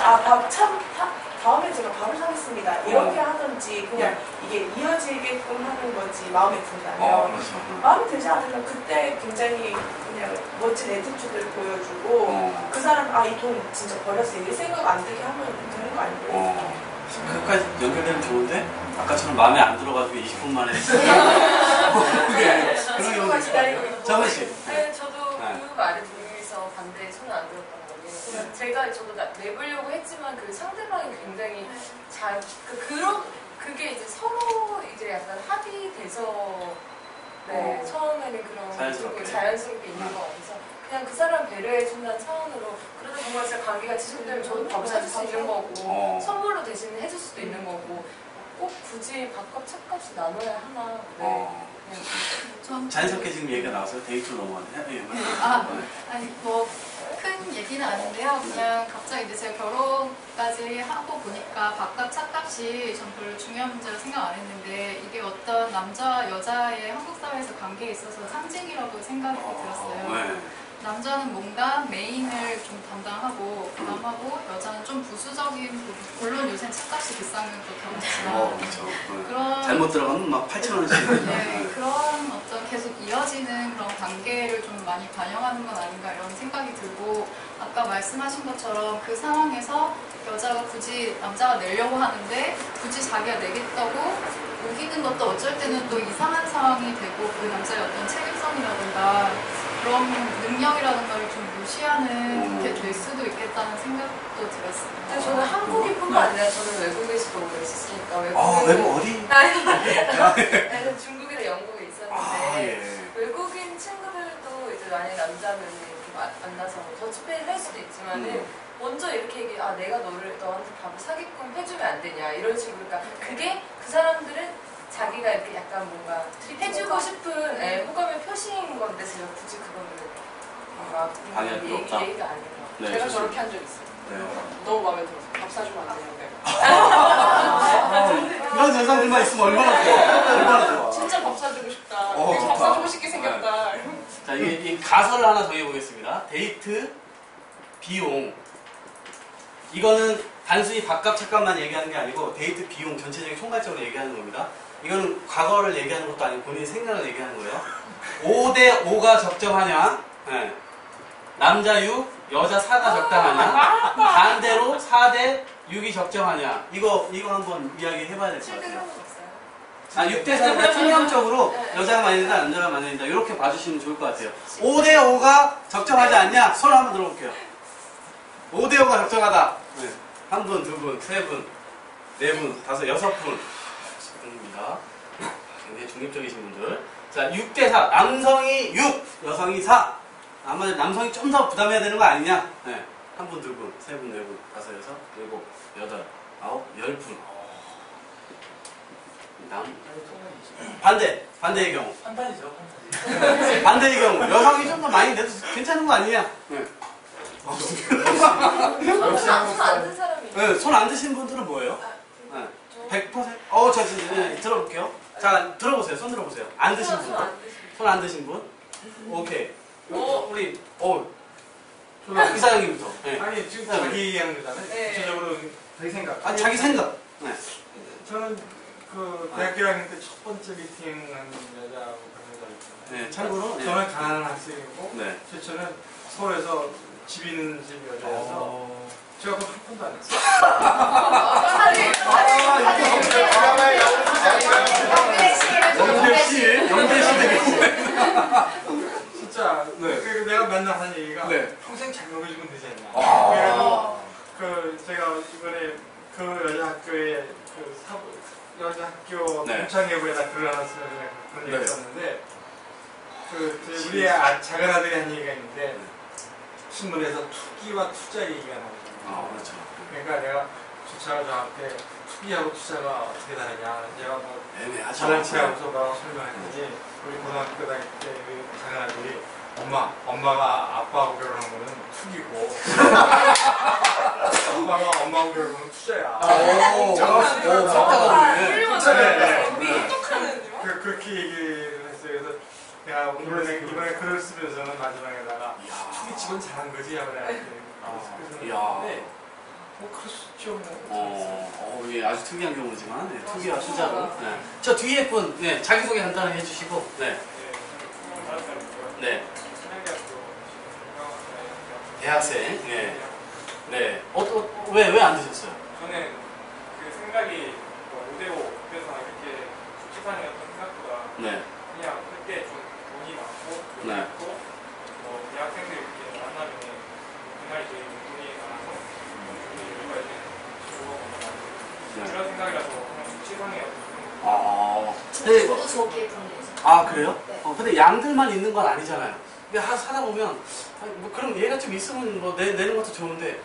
다음에 제가 밥을 사겠습니다 이렇게 하든지 그냥 이게 이어지게끔 하는 거지. 마음에 든다면 마음에 들지 않으면 그때 굉장히 그냥 멋진 애티튜드를 보여주고 그 사람 이 돈 진짜 버렸어 이 생각 안 들게 하면 되는 거 아니에요? 끝까지 연결되면 좋은데 아까처럼 마음에 안 들어가지고 20분 만에 그런 경우도 있을 것 같아요. 장은 씨. 네, 저도 그 말에 동의해서 반대에 손을 안 들었던 거예요. 제가 저도 내보려고 했지만 그 상대방이 굉장히 그게 이제 서로 이제 약간 합의돼서 처음에는 그런 자연스럽게 있는 거 같아서 그냥 그 사람 배려해준다는 차원으로 그래도 정말 진짜 관계가 지속되면 저도 밥을 사줄 수 있는 거고 선물로 대신 해줄 수도 있는 거고 꼭 굳이 밥값 차값이 나눠야 하나. 자연스럽게 지금 얘기가 나왔어요. 데이트로 넘어가네. 아니 뭐 큰 얘기는 아닌데요. 그냥 갑자기 이제 제가 결혼까지 하고 보니까 밥값 차값이 전 별로 중요한 문제로 생각 안 했는데 이게 어떤 남자 여자의 한국 사회에서 관계에 있어서 상징이라고 생각이 들었어요. 남자는 뭔가 메인을 좀 담당하고 부담하고 여자는 좀 부수적인 부분. 물론 요새 차값이 비싸면 그렇다고 하지만 그런 잘못 들어가면 막 8,000원씩 그런 어떤 계속 이어지는 그런 관계를 좀 많이 반영하는 건 아닌가 이런 생각이 들고 아까 말씀하신 것처럼 그 상황에서 여자가 굳이 남자가 내려고 하는데 굳이 자기가 내겠다고 우기는 것도 어쩔 때는 또 이상한 상황이 되고 그 남자의 어떤 책임성이라든가 그런 능력이라는 걸 좀 무시하는 게 될 수도 있겠다는 생각도 들었어요. 근데 저는 한국인뿐만 아니라 저는 외국에서도 오래 있었으니까 외국 어디? 나는 중국이나 영국에 있었는데 외국인 친구들도 이제 만약에 남자는 이렇게 만나서 더치페이를 할 수도 있지만은 먼저 이렇게 얘기해 내가 너한테 밥을 사게끔 해주면 안 되냐 이런 식으로 그러니까 그게 그 사람들은 자기가 이렇게 약간 뭔가 해주고 싶은 호감의 표시인 건데 제가 굳이 그거를 방해할 필요 없다. 얘기가 아닌 것 같아요. 제가 저렇게 한 적 있어요. 너무 마음에 들어서 밥 사주면 안 되는데. 이런 여성들만 있으면 얼마나 좋아. 얼마나 좋아. 진짜 밥 사주고 싶다. 밥 사주고 싶게 생겼다. 자, 이 가설을 하나 정해보겠습니다. 데이트 비용. 이거는 단순히 밥값 차값만 얘기하는 게 아니고 데이트 비용 전체적인 총괄적으로 얘기하는 겁니다. 이거는 과거를 얘기하는 것도 아니고 본인의 생각을 얘기하는 거예요. 5대 5가 적정하냐? 네. 남자 6, 여자 4가 적당하냐? 반대로 4대 6이 적정하냐? 이거 한번 이야기 해봐야 될 것 같아요. 6대 4가 통념적으로 여자가 많이 된다, 남자가 많이 된다. 이렇게 봐주시면 좋을 것 같아요. 5대 5가 적정하지 않냐? 손 한번 들어볼게요. 5대 5가 적정하다. 네. 한 분, 두 분, 세 분, 네 분, 다섯, 여섯 분입니다. 굉장히 중립적이신 분들. 자, 6대 4. 남성이 6, 여성이 4. 아마 남성이 좀 더 부담해야 되는 거 아니냐? 네. 한 분, 두 분, 세 분, 네 분, 다섯, 여섯, 일곱, 여덟, 아홉, 10분. 반대의 경우. 판단이죠, 판단. 반대의 경우. 여성이 좀 더 많이 내도 괜찮은 거 아니냐? 네. 역시 한국 손안 든 사람이 네, 손 안 드신 분들은 뭐예요? 네. 100%? 저 진짜 들어볼게요. 자, 들어보세요. 손 들어보세요. 안 드신 분. 손 안 드신 분? 오케이. 우리, 이사장님부터. 네. 아니 지금 자기 얘기하는 거잖아요. 네. 구체적으로 자기 생각. 아, 자기 생각. 네. 저는 그 대학교 1학년 때 첫 번째 미팅한 여자하고 그런 여자 있잖아요. 네, 참고로. 네. 저는 가난한 학생이고 네. 최초는 서울에서 집 있는 집 여자여서 제가 그거 한 번도 안 했어요. 영대시 되게 진짜 네. 그 내가 맨날 하는 얘기가 네. 평생 잘 먹여주면 되지 않냐. 그래서 그 제가 이번에 그 여자 학교에 그 여자 학교 네. 동창회부에다 글을 하나 쓰는 그런 네. 얘기가 있었는데 우리 작은 아들이 한 얘기가 있는데 신문에서 투기와 투자 얘기가 나오잖아요. 그렇죠. 그러니까 내가 주차가 저한테 투기하고 투자가 어떻게 다르냐. 내가 뭐 애매하죠. 자랑치하고서 뭐라고 설명했더니 우리 고등학교 다닐 때 우리 작은 아들이 엄마가 아빠하고 결혼한 거는 투기고 아빠가 엄마하고 결혼하면 투자야. 그렇게 얘기를 했어요. 그래서 내가 이번에 글을 쓰면서는 마지막에다가 투기집은 잘한 거지 이번에 뭐 그럴 수 있죠. 예, 아주 특이한 경우지만 네, 투기와 투자로. 네. 저 뒤에 분 네, 자기소개 간단하게 해주시고. 네. 네. 대학생. 네. 네. 왜 안 드셨어요? 저는 그 생각이 5대5 그래서 이렇게 수치상이었던 생각보다 네. 그냥 그때 좀 돈이 많고 네. 있고 대학생들 이렇게 만나면 그날 이제 돈이 많아서 좀 여유가 있는 그런 생각이라서 그냥 수치상이었어요. 네. 저도 저기에 분해서. 아, 그래요? 네. 근데 양들만 있는 건 아니잖아요. 근데 사다 보면 뭐 그럼 얘가 좀 있으면 뭐 내는 것도 좋은데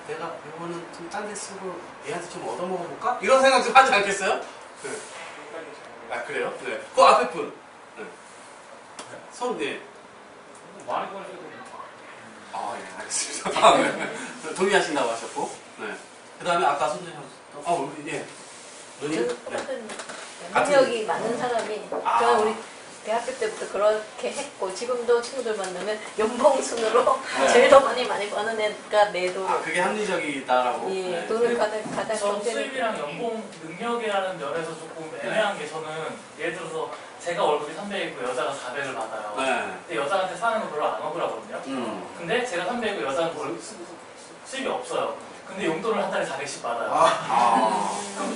내가 이거는 좀 딴 데 쓰고 얘한테 좀 얻어먹어 볼까? 이런 생각 좀 하지 않겠어요? 네. 그래요? 네. 그 앞에 분. 네. 손, 네. 많이 걸리고 예, 알겠습니다. 네. 동의하신다고 하셨고. 네. 그 다음에 아까 손재현 예. 누님? 네. 능력이 많은 사람이 아. 저는 우리 대학교 때부터 그렇게 했고 지금도 친구들 만나면 연봉순으로 네. 제일 더 많이 버는 애가 내 돈. 그게 합리적이다라고. 예, 네. 돈을 가장 저 경제를 수입이랑 연봉 능력이라는 면에서 조금 애매한 게 저는 예를 들어서 제가 월급이 300이고 여자가 400을 받아요. 네. 근데 여자한테 사는 거 별로 안 억울하거든요. 근데 제가 300이고 여자는 수입이 없어요. 근데 용돈을 한 달에 400씩 받아요.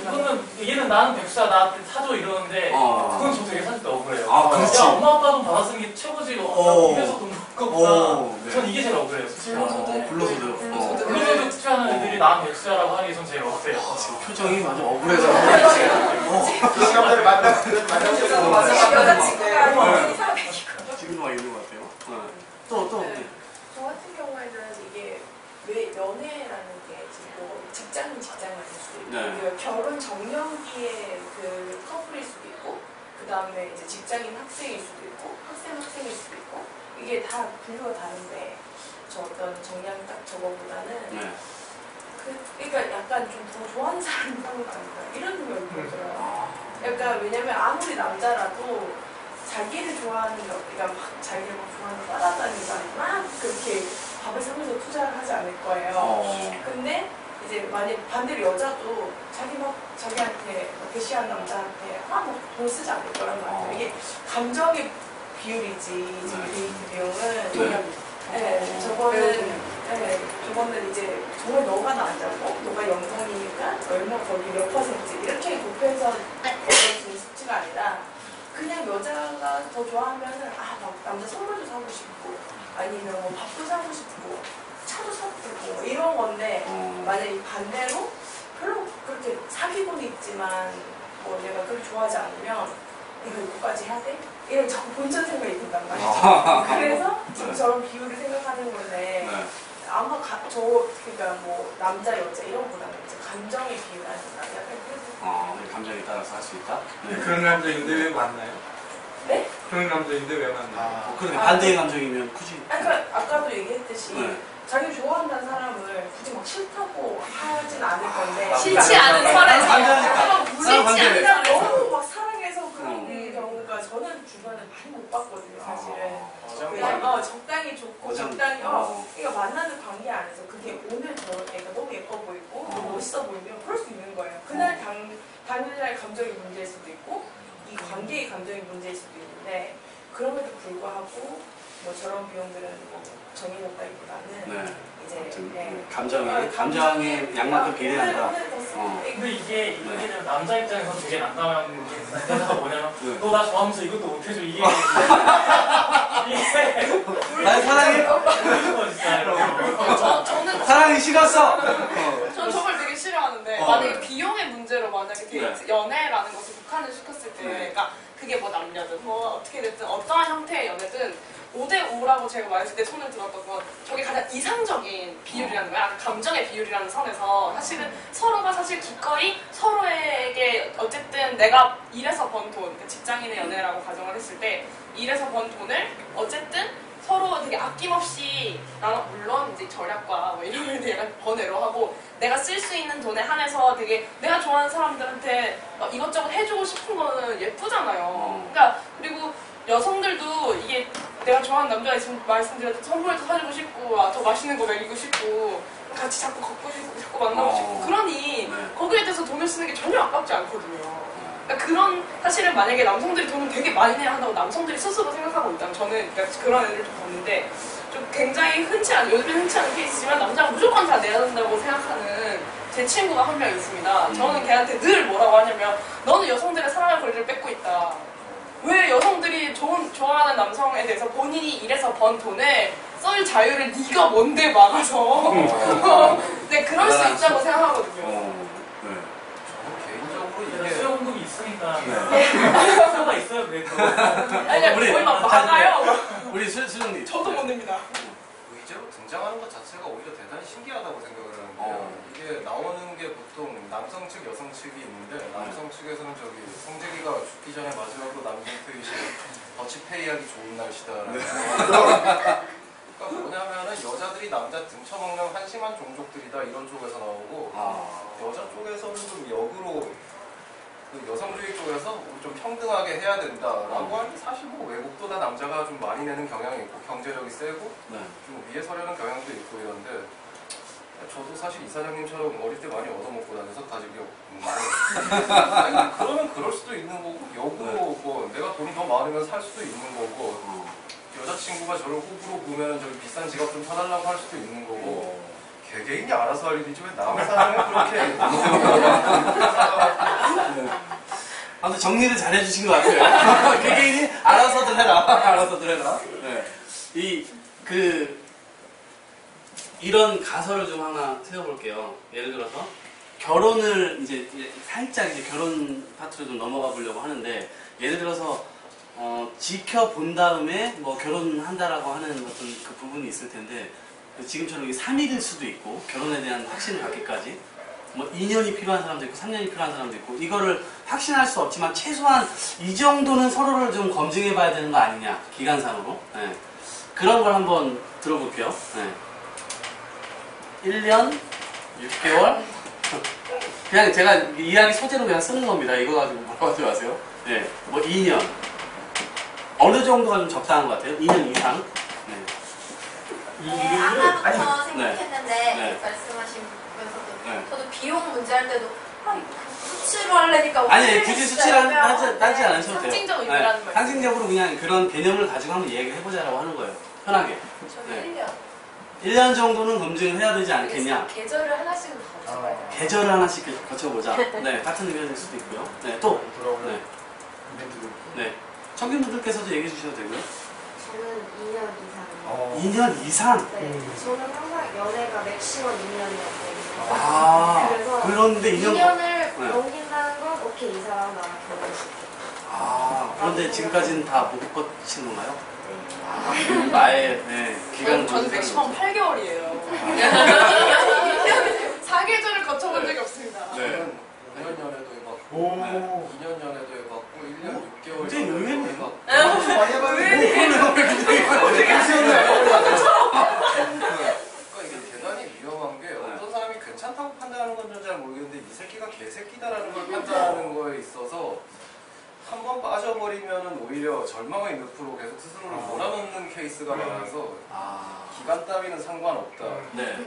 그러면 얘는 나는 백수야 나한테 사줘 이러는데 그건 저 되게 사실 억울해요. 그렇지. 야 엄마 아빠 돈 받았으니 게 최고지. 입에서 돈 받고 네. 전 이게 제일 억울해요. 솔직히. 불러서도. 그래서 투자하는 애들이 난 백수야라고 하는 게 전 제일 억울해요. 지금 표정이 아주 억울해졌는데 지금. 그 사람들 만나서 여자친구가 본인이 사람이고. 지금도 막 있는 것 같아요. 또. 네. 저 같은 경우에는 이게 왜 연애라는 게 지금 직장인 직장일 수도 있고 네. 결혼 정년기에 그 커플일 수도 있고 그 다음에 이제 직장인 학생일 수도 있고 학생일 수도 있고 이게 다 분류가 다른데 저 어떤 정량 딱 저거보다는 네. 그러니까 약간 좀 더 좋아하는 사람이 사는 거 아닐까 이런 생각이 들어요. 약간 왜냐면 아무리 남자라도 자기를 좋아하는 그러니까 막 자기를 막 좋아하는 따라다니니까 막 그렇게 밥을 사면서 투자를 하지 않을 거예요. 근데 이제 만약 반대로 여자도 자기한테 대시한 남자한테 돈 쓰지 않을 거란 말이에요. 이게 감정의 비율이지 지금 데이트 비용은 동의합니다. 네, 저거는 이제 정말 너가 나한다고 너가 영성이니까 얼마 거기 몇 퍼센트 이렇게 곱해서 주는 수치가 아니라 그냥 여자가 더 좋아하면은 막 남자 선물도 사고 싶고 아니면 뭐 밥도 사고 싶고 차도 사고 이런 건데 만약에 반대로 별로 그렇게 사귀고는 있지만 뭐 내가 그렇게 좋아하지 않으면 이거 이거까지 해야 돼? 이런 자꾸 본전 생각이 든단 말이죠. 그래서 저런 비율을 생각하는 건데 아마 그러니까 뭐 남자 여자 이런 거보다는 이제 감정의 비율 아닌가 약간 그래서 감정에 따라서 할 수 있다. 네. 그런 남자인데 왜 만나요? 네? 그런 남자인데 왜 만나요? 그러게 반대의 감정이면 굳이. 그러니까 아까도 얘기했듯이 네. 자기 좋아한다는 사람을 굳이 막 싫다고 하진 않을 건데 싫지 않은 선에서 싫지 않은 너무 막 사랑해서 그런 경우가 저는 주변에 많이 못 봤거든요 사실은. 그냥 적당히 좋고 적당히 그러니까 만나는 관계 안에서 그게 오늘 애가 너무 예뻐 보이고 너무 멋있어 보이면 그럴 수 있는 거예요. 그날 당일날 감정이 문제일 수도 있고 이 관계의 감정이 문제일 수도 있는데 그럼에도 불구하고 뭐 저런 비용들은 뭐 정해졌다기보다는 이제 감정의 양만큼 비례한다. 근데 이게 되면 남자 입장에서 되게 난감한 대사가 뭐냐면 너 나 좋아하면서 이것도 못해줘 이게 날 사랑해? 저는 사랑이 식었어. 전 저걸 되게 싫어하는데 만약에 비용의 문제로 만약에 데이트 연애라는 것을 국한을 시켰을 때 그러니까 그게 뭐 남녀든 뭐 어떻게 됐든 어떠한 형태의 연애든 5대5라고 제가 말했을 때 손을 들었던 건 저게 가장 이상적인 비율이라는 거야. 감정의 비율이라는 선에서 사실은 서로가 사실 기꺼이 서로에게 어쨌든 내가 일해서 번 돈, 그러니까 직장인의 연애라고 가정을 했을 때 일해서 번 돈을 어쨌든 서로 되게 아낌없이 물론 이제 절약과 뭐 이런 걸 되게 번외로 하고 내가 쓸 수 있는 돈에 한해서 되게 내가 좋아하는 사람들한테 이것저것 해주고 싶은 거는 예쁘잖아요. 그러니까 그리고 여성들도 이게 내가 좋아하는 남자가 있으면 말씀드렸듯 선물도 사주고 싶고 더 맛있는 거 먹이고 싶고 같이 자꾸 걷고 싶고 자꾸 만나고 싶고 그러니 거기에 대해서 돈을 쓰는 게 전혀 아깝지 않거든요. 그러니까 그런 사실은 만약에 남성들이 돈을 되게 많이 내야 한다고 남성들이 스스로 생각하고 있다면 저는 그러니까 그런 애들을 좀 봤는데 좀 굉장히 요즘에 흔치 않은 케이스지만 남자가 무조건 다 내야 된다고 생각하는 제 친구가 한 명 있습니다. 저는 걔한테 늘 뭐라고 하냐면 너는 여성들의 사랑의 권리를 뺏고 있다. 왜 여성들이 좋아하는 남성에 대해서 본인이 일해서 번 돈을 쓸 자유를 네가 뭔데 막아서 네, 그럴 수 있다고 생각하거든요. 개인적으로 이게 수요공급이 있으니까 수요가 있어요 그래도. 아니 거의 막 막아요. 우리 수정님 저도 못 냅니다. 의제로 등장하는 것 자체가 오히려 대단히 신기하다고 생각을 하는데요. 이게 나오는 게 보통 남성 측, 여성 측이 있는데 남성 측에서는 저기 성재기가 죽기 전에 마지막으로 남성 트윗이 더치페이하기 좋은 날씨다라는 그러니까 뭐냐면은 여자들이 남자 등쳐먹는 한심한 종족들이다 이런 쪽에서 나오고 여자 쪽에서는 좀 역으로 그 여성주의 쪽에서 좀 평등하게 해야 된다라고 하는 게 사실 뭐 외국도 다 남자가 좀 많이 내는 경향이 있고 경제력이 세고 좀 위에 서려는 경향도 있고 이런데 저도 사실 이사장님처럼 어릴 때 많이 얻어먹고 다녀서 가지고 많이 그러면 그럴 수도 있는 거고 역으로 뭐 내가 돈이 더 많으면 살 수도 있는 거고 여자친구가 저를 호불호 보면 저기 비싼 지갑 좀 사달라고 할 수도 있는 거고 개개인이 알아서 할 일이지 왜 남의 사람을 그렇게 아무튼 정리를 잘 해주신 것 같아요. 개개인이 알아서들 해라. 알아서들 해라. 이런 가설을 좀 하나 세워볼게요. 예를 들어서 결혼을 이제 살짝 이제 결혼 파트로 좀 넘어가 보려고 하는데 예를 들어서 지켜본 다음에 뭐 결혼한다라고 하는 어떤 그 부분이 있을 텐데 지금처럼 3일일 수도 있고 결혼에 대한 확신을 갖기까지 뭐 2년이 필요한 사람도 있고 3년이 필요한 사람도 있고 이거를 확신할 수 없지만 최소한 이 정도는 서로를 좀 검증해 봐야 되는 거 아니냐 기간상으로 그런 걸 한번 들어볼게요. 1년 6개월 그냥 제가 이야기 소재로 그냥 쓰는 겁니다. 이거 가지고 뭐라고 하지 마세요. 뭐 2년 어느 정도가 좀 적당한 것 같아요? 2년 이상. 아까부터 생각했는데 말씀하시면서도 네. 저도 비용 문제 할 때도 이거 수치로 하려니까 아니 굳이 수치를 따지 않으셔도 돼요. 상징적 의미라는 말씀. 상징적으로 그냥 그런 개념을 가지고 한번 얘기를 해보자라고 하는 거예요. 편하게. 저는 네. 1년. 1년 정도는 검증을 해야 되지 않겠냐. 계절을 하나씩은 더 거쳐봐야 돼요. 계절을 하나씩 거쳐보자. 네, 같은 의견일 수도 있고요. 네, 또. 네. 네. 청년분들께서도 얘기해 주셔도 되고요. 저는 2년 이상. 2년 이상? 네. 저는 항상 연애가 맥시멈 2년이었거든요. 아, 그래서 그런데 2년을 네. 넘긴다는 건 오케이, 이 사람 나랑 결혼시켜. 아, 그런데 지금까지는 다 못 거친 건가요? 아, 나의 기간은 저는 맥시멈 8개월이에요. 4계절을 거쳐본 적이 없습니다. 네. 5년 연애도 해봤고, 오. 2년 연애도 해봤고, 1년 6개월 굉장히 의외네요. 해봤고. 많이 해봤는데. 어떻게 그러니까 이게 대단히 위험한 게 어떤 사람이 괜찮다고 판단하는 건 잘 모르겠는데 이 새끼가 개새끼다라는 걸 판단하는 거에 있어서 한 번 빠져버리면은 오히려 절망의 늪으로 계속 스스로를 몰아넣는 케이스가 많아서 기간 따위는 상관없다. 네.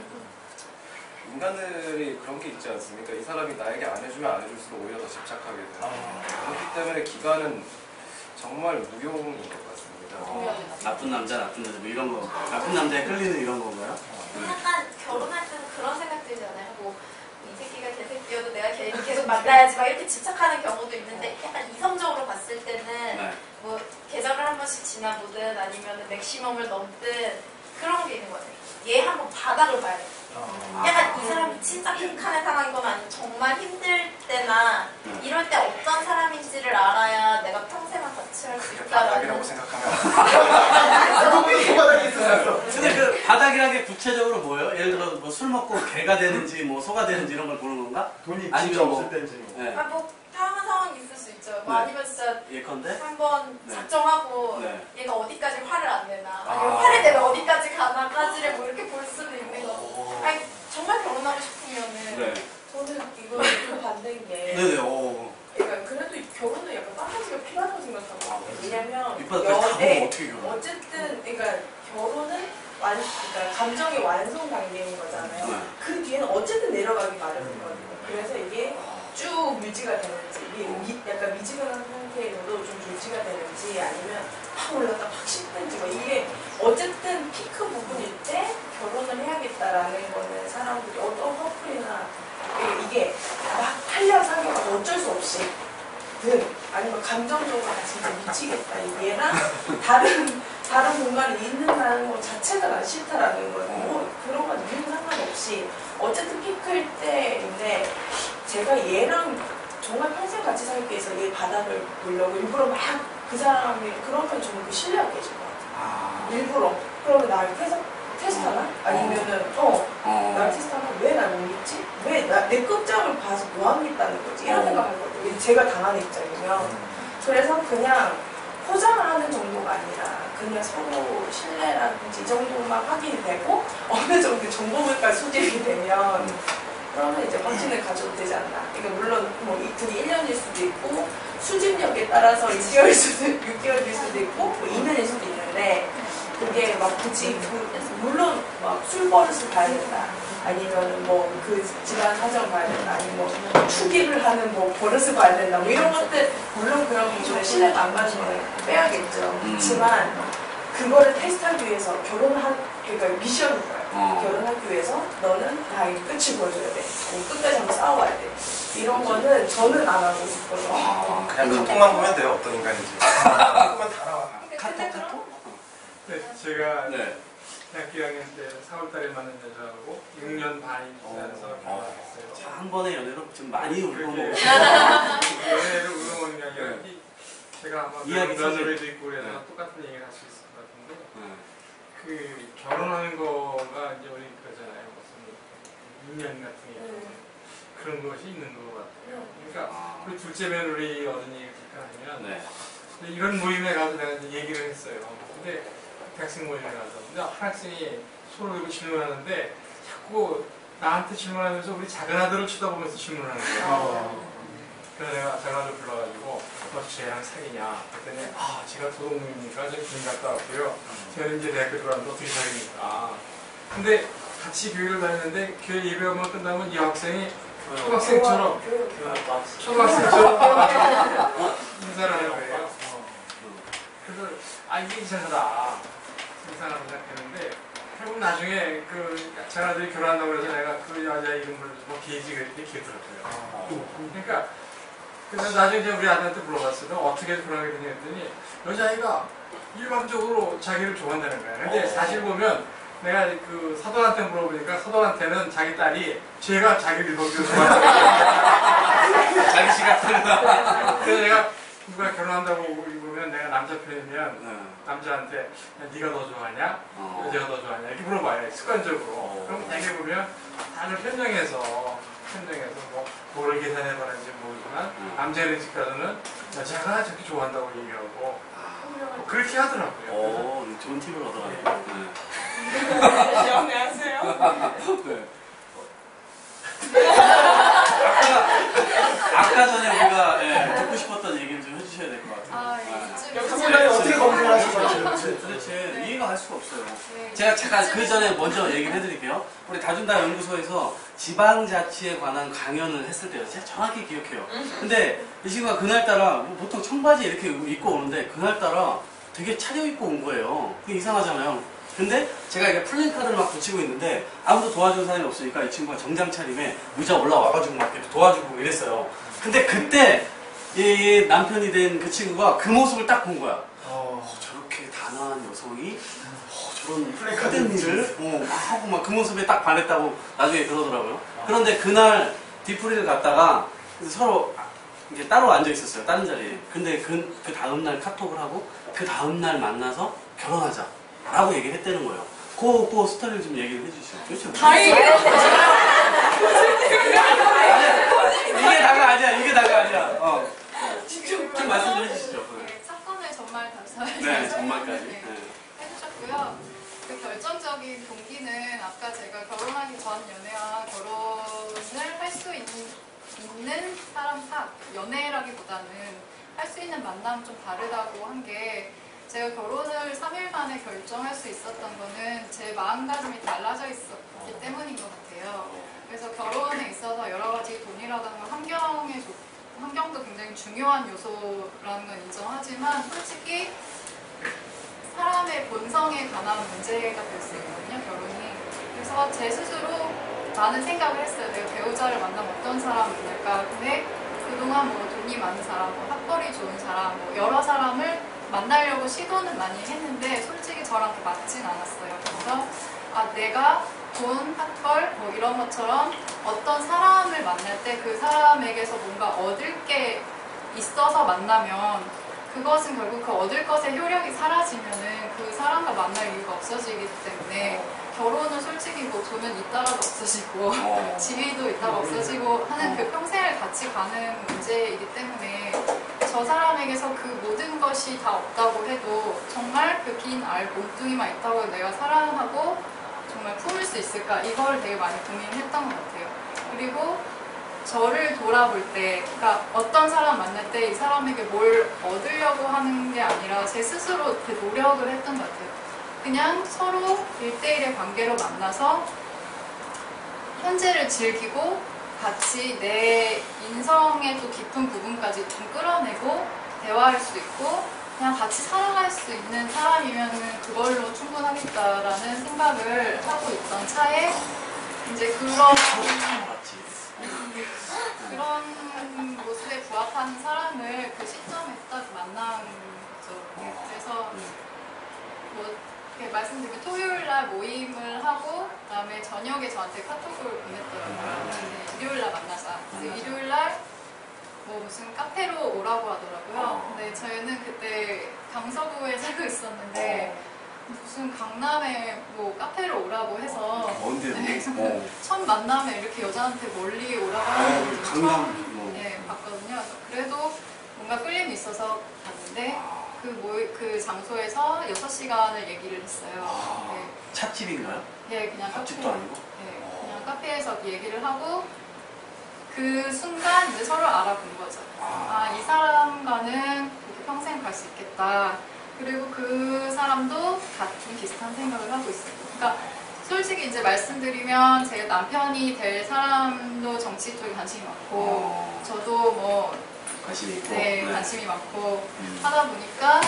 인간들이 그런 게 있지 않습니까? 이 사람이 나에게 안 해주면 안 해줄수록 오히려 더 집착하게 돼요. 그렇기 때문에 기간은 정말 무용인 것 같습니다. 나쁜 남자, 나쁜 여자 뭐 이런 거. 나쁜 남자에 끌리는 이런 건가요? 약간 결혼할 때는 그런 생각 들잖아요. 뭐 이 새끼가 개새끼여도 내가 걔를 계속 만나야지 막 이렇게 집착하는 경우도 있는데 약간 이성적으로 봤을 때는 네. 뭐 계절을 한 번씩 지나보든 아니면 맥시멈을 넘든 그런 게 있는 것 같아요. 얘 한번 바닥을 봐야 돼. 약간 이 사람이 진짜 빈칸에 상한 건 아니면 정말 힘들 때나 이럴 때 어떤 사람인지를 알아야 내가 평생을 같이 할 수 바닥이라고 있다라는. 생각하면 그 바닥에 있어요. 근데 그 바닥이라는 게 구체적으로 뭐예요? 예를 들어 뭐 술 먹고 개가 되는지 뭐 소가 되는지 이런 걸 보는 건가? 돈이 아니면 진짜 뭐- 없을 때인지. 네. 아, 뭐 다양한 상황이 있을 수 있죠. 뭐 네. 아니면 진짜 예컨대? 한번 네. 작정하고 네. 얘가 어디까지 화를 안 내나 아니면 아. 화를 내면 어디까지 가나까지를 뭐 이렇게 볼 수도 있는 거고. 아니 정말 결혼하고 싶으면은 네. 저는 이거 좀 반대인 게 네네. 그러니까 그래도 그거는 약간 판타지가 필요하다고 생각하고 왜냐면 이빨 다 연애 어떻게 결혼? 어쨌든 그러니까 결혼은 그러니까 감정의 완성 단계인 거잖아요. 네. 그 뒤에는 어쨌든 내려가기 마련이거든요. 그래서 이게 쭉 유지가 되는지 이게 약간 미지근한 상태로도 좀 유지가 되는지 아니면 확 올랐다 확 식든지 뭐 이게 어쨌든 피크 부분일 때 결혼을 해야겠다라는 거는 사람들이 어떤 커플이나 이게 막 8년 사귀어서 어쩔 수 없이 아니면 감정적으로 진짜 미치겠다 얘랑 다른 공간에 있는다는 것 자체가 난 싫다라는 거예요. 뭐 그런 건 이유 상관없이 어쨌든 피크일 때인데 제가 얘랑 정말 평생 같이 살기 위해서 얘 바닥을 보려고 일부러 막 그 사람이 그러면 저는 그 신뢰가 깨질 것 같아요. 일부러 그러면 나를 테스트하나? 아니면은 날 테스트하나? 왜 날 못 믿지? 왜 내 끝장을 봐서 뭐 하겠다는 거지? 이런 생각하거든요. 제가 당하는 입장이면 그래서 그냥 포장을 하는 정도가 아니라 그냥 서로 신뢰라든지 이 정도만 확인이 되고 어느 정도 정보물까지 수집이 되면 그러면 이제 확신을 가져도 되지 않나. 그러니까 물론 뭐 둘이 1년일 수도 있고 수집력에 따라서 6개월일 수도 있고 뭐 2년일 수도 있는데 그게 막 굳이 물론 막 술버릇을 봐야 된다. 아니면 뭐 그 집안 사정 봐야 된다. 아니면 뭐 추기를 하는 뭐 버릇을 봐야 된다. 뭐 이런 것들 물론 그런 부분에 신뢰가 안 가는 걸 빼야겠죠. 그렇지만 그거를 테스트하기 위해서 그러니까 미션인 거예요. 결혼하기 위해서 너는 나에게 끝을 보여줘야 돼. 아니 끝까지 한번 싸워야 돼. 이런 거는 저는 안 하고 싶거든요. 그냥 카톡만 보면 돼요, 어떤 인간인지. 카톡만 다 나와. 카톡? 네, 제가 네. 대학교 2학년 때 4월달에 만난 여자하고 6년 반이 지나서 결혼했어요. 자, 한 번의 연애로 좀 많이 울고 그렇게 뭐. 연애를 울어먹는 게 아니라 제가 아마 이야기 브라더에도 있고 그래서 네. 똑같은 얘기를 할 수 있을 것 같은데 그 결혼하는 거가 이제 우리 그러잖아요. 무슨 인연 같은 게 그런 것이 있는 것 같아요. 그러니까 우리 둘째 며느리 어른이 잠깐 하면 이런 모임에 가서 내가 이제 얘기를 했어요. 근데 대학생 모임에 가서 근데 한 학생이 서로 이렇게 질문하는데 자꾸 나한테 질문하면서 우리 작은 아들을 쳐다보면서 질문하는 거예요. 그래서 내가 작은 아들 불러가지고 너 쟤랑 사귀냐? 그랬더니 제가 도둑놈이니까 좀 기분 갔다 왔고요. 쟤는 이제 대학교 들어왔는데 어떻게 사귀니까. 근데 같이 교육을 다녔는데 교육 예배만 끝나면 이 학생이 초등학생처럼 인사를 하는 거예요. 그래서 이게 이상하다 생각했는데 결국 나중에 그 자라들이 결혼한다고 해서 내가 그 여자 이름을 뭐 게이지가 이렇게 기억더라고요. 그러니까 그래서 나중에 이제 우리 아들한테 물어봤어요. 어떻게 결혼하게 되냐 했더니 여자아이가 일방적으로 자기를 좋아한다는 거야. 근데 사실 보면 내가 그 사돈한테 물어보니까 사돈한테는 자기 딸이 쟤가 자기를 일방적으로 좋아한다고 자기 시각. 그래서 내가 누가 결혼한다고 보면 내가 남자 편이면 남자한테 네가 더 좋아하냐? 여자가 더 좋아하냐? 이렇게 물어봐요. 습관적으로. 그럼 되게 보면 다들 편정해서 뭐 뭐를 계산해봐는지 모르지만 남자의 집 가서는 여자가 저렇게 좋아한다고 얘기하고 뭐 그렇게 하더라고요. 오, 좋은 팁을 얻어가네요. 연애하세요? 네. 아까 전에 우리가 듣고 싶었던 얘기를 좀 해주셔야 될 것 같아요. 학생들이 어떻게 검증을 하시죠? 도대체 이해가 갈 수가 없어요. 제가 잠깐 그 전에 먼저 얘기를 해드릴게요. 우리 다준다 연구소에서 지방자치에 관한 강연을 했을 때요. 제가 정확히 기억해요. 근데 이 친구가 그날따라 보통 청바지 이렇게 입고 오는데 그날따라 되게 차려입고 온 거예요. 그게 이상하잖아요. 근데 제가 이게 플랜카드를 막 붙이고 있는데 아무도 도와주는 사람이 없으니까 이 친구가 정장 차림에 의자 올라와가지고 막 이렇게 도와주고 이랬어요. 근데 그때 이 남편이 된 그 친구가 그 모습을 딱 본 거야. 저렇게 단아한 여성이 저런 헛된 일을 막 하고 막 그 모습에 딱 반했다고 나중에 그러더라고요. 그런데 그날 뒤풀이를 갔다가 서로 이제 따로 앉아 있었어요. 다른 자리에. 근데 그 다음날 카톡을 하고 그 다음날 만나서 결혼하자 라고 얘기를 했다는 거예요. 그 스토리를 좀 얘기를 해주시죠. 도대체 다행이에요. 이게 다가 아니야. 좀 말씀 좀 해주시죠. 네, 사건을 정말 감사해요. 네, 정말까지. 네, 해주셨고요. 그 결정적인 동기는 아까 제가 결혼하기 전 연애와 결혼을 할 수 있는 사람 연애라기보다는 할 수 있는 만남 좀 다르다고 한 게 제가 결혼을 3일 만에 결정할 수 있었던 거는 제 마음가짐이 달라져 있었기 때문인 것 같아요. 그래서 결혼에 있어서 여러 가지 돈이라든가 환경도 굉장히 중요한 요소라는 건 인정하지만 솔직히 사람의 본성에 관한 문제가 될 수 있거든요, 결혼이. 그래서 제 스스로 많은 생각을 했어요. 내가 배우자를 만나면 어떤 사람을 만날까. 근데 그동안 뭐 돈이 많은 사람, 뭐 학벌이 좋은 사람, 뭐 여러 사람을 만나려고 시도는 많이 했는데 솔직히 저랑 맞진 않았어요. 그래서 내가 돈, 학벌 뭐 이런 것처럼 어떤 사람을 만날 때 그 사람에게서 뭔가 얻을 게 있어서 만나면 그것은 결국 그 얻을 것의 효력이 사라지면은 그 사람과 만날 이유가 없어지기 때문에 결혼은 솔직히 뭐 돈은 있다가도 없어지고 지위도 있다가 없어지고 하는 그 평생을 같이 가는 문제이기 때문에 저 사람에게서 그 모든 것이 다 없다고 해도 정말 그 긴 알 몸뚱이만 있다고 내가 사랑하고 정말 품을 수 있을까 이걸 되게 많이 고민했던 것 같아요. 그리고 저를 돌아볼 때 그러니까 어떤 사람 만날 때 이 사람에게 뭘 얻으려고 하는 게 아니라 제 스스로 이렇게 노력을 했던 것 같아요. 그냥 서로 1대1의 관계로 만나서 현재를 즐기고 같이 내 인성의 또 깊은 부분까지 좀 끌어내고 대화할 수 있고 그냥 같이 살아갈 수 있는 사람이면 그걸로 충분하겠다라는 생각을 하고 있던 차에 이제 그런 모습에 부합하는 사람을 그 시점에 딱 만난 거죠. 그래서 뭐 이렇게 말씀드리면 토요일날 모임을 하고 그다음에 저녁에 저한테 카톡을 보냈더라고요. 일요일날 만나자. 일요일날 뭐 무슨 카페로 오라고 하더라고요. 근데 저희는 그때 강서구에 살고 있었는데 무슨 강남에 뭐 카페로 오라고 해서 언제? 첫 만남에 이렇게 여자한테 멀리 오라고 하는 걸 처음 뭐. 봤거든요. 그래도 뭔가 끌림이 있어서 갔는데 그 장소에서 6시간을 얘기를 했어요. 네. 찻집인가요? 네, 그냥 찻집도 아니고? 네, 그냥 카페에서 얘기를 하고 그 순간 이제 서로 알아본 거죠. 이 사람과는 그렇게 평생 갈 수 있겠다. 그리고 그 사람도 같은 비슷한 생각을 하고 있어요. 그러니까 솔직히 이제 말씀드리면 제 남편이 될 사람도 정치 쪽에 관심이 많고 저도 뭐 관심이 있고 네, 관심이 많고 하다 보니까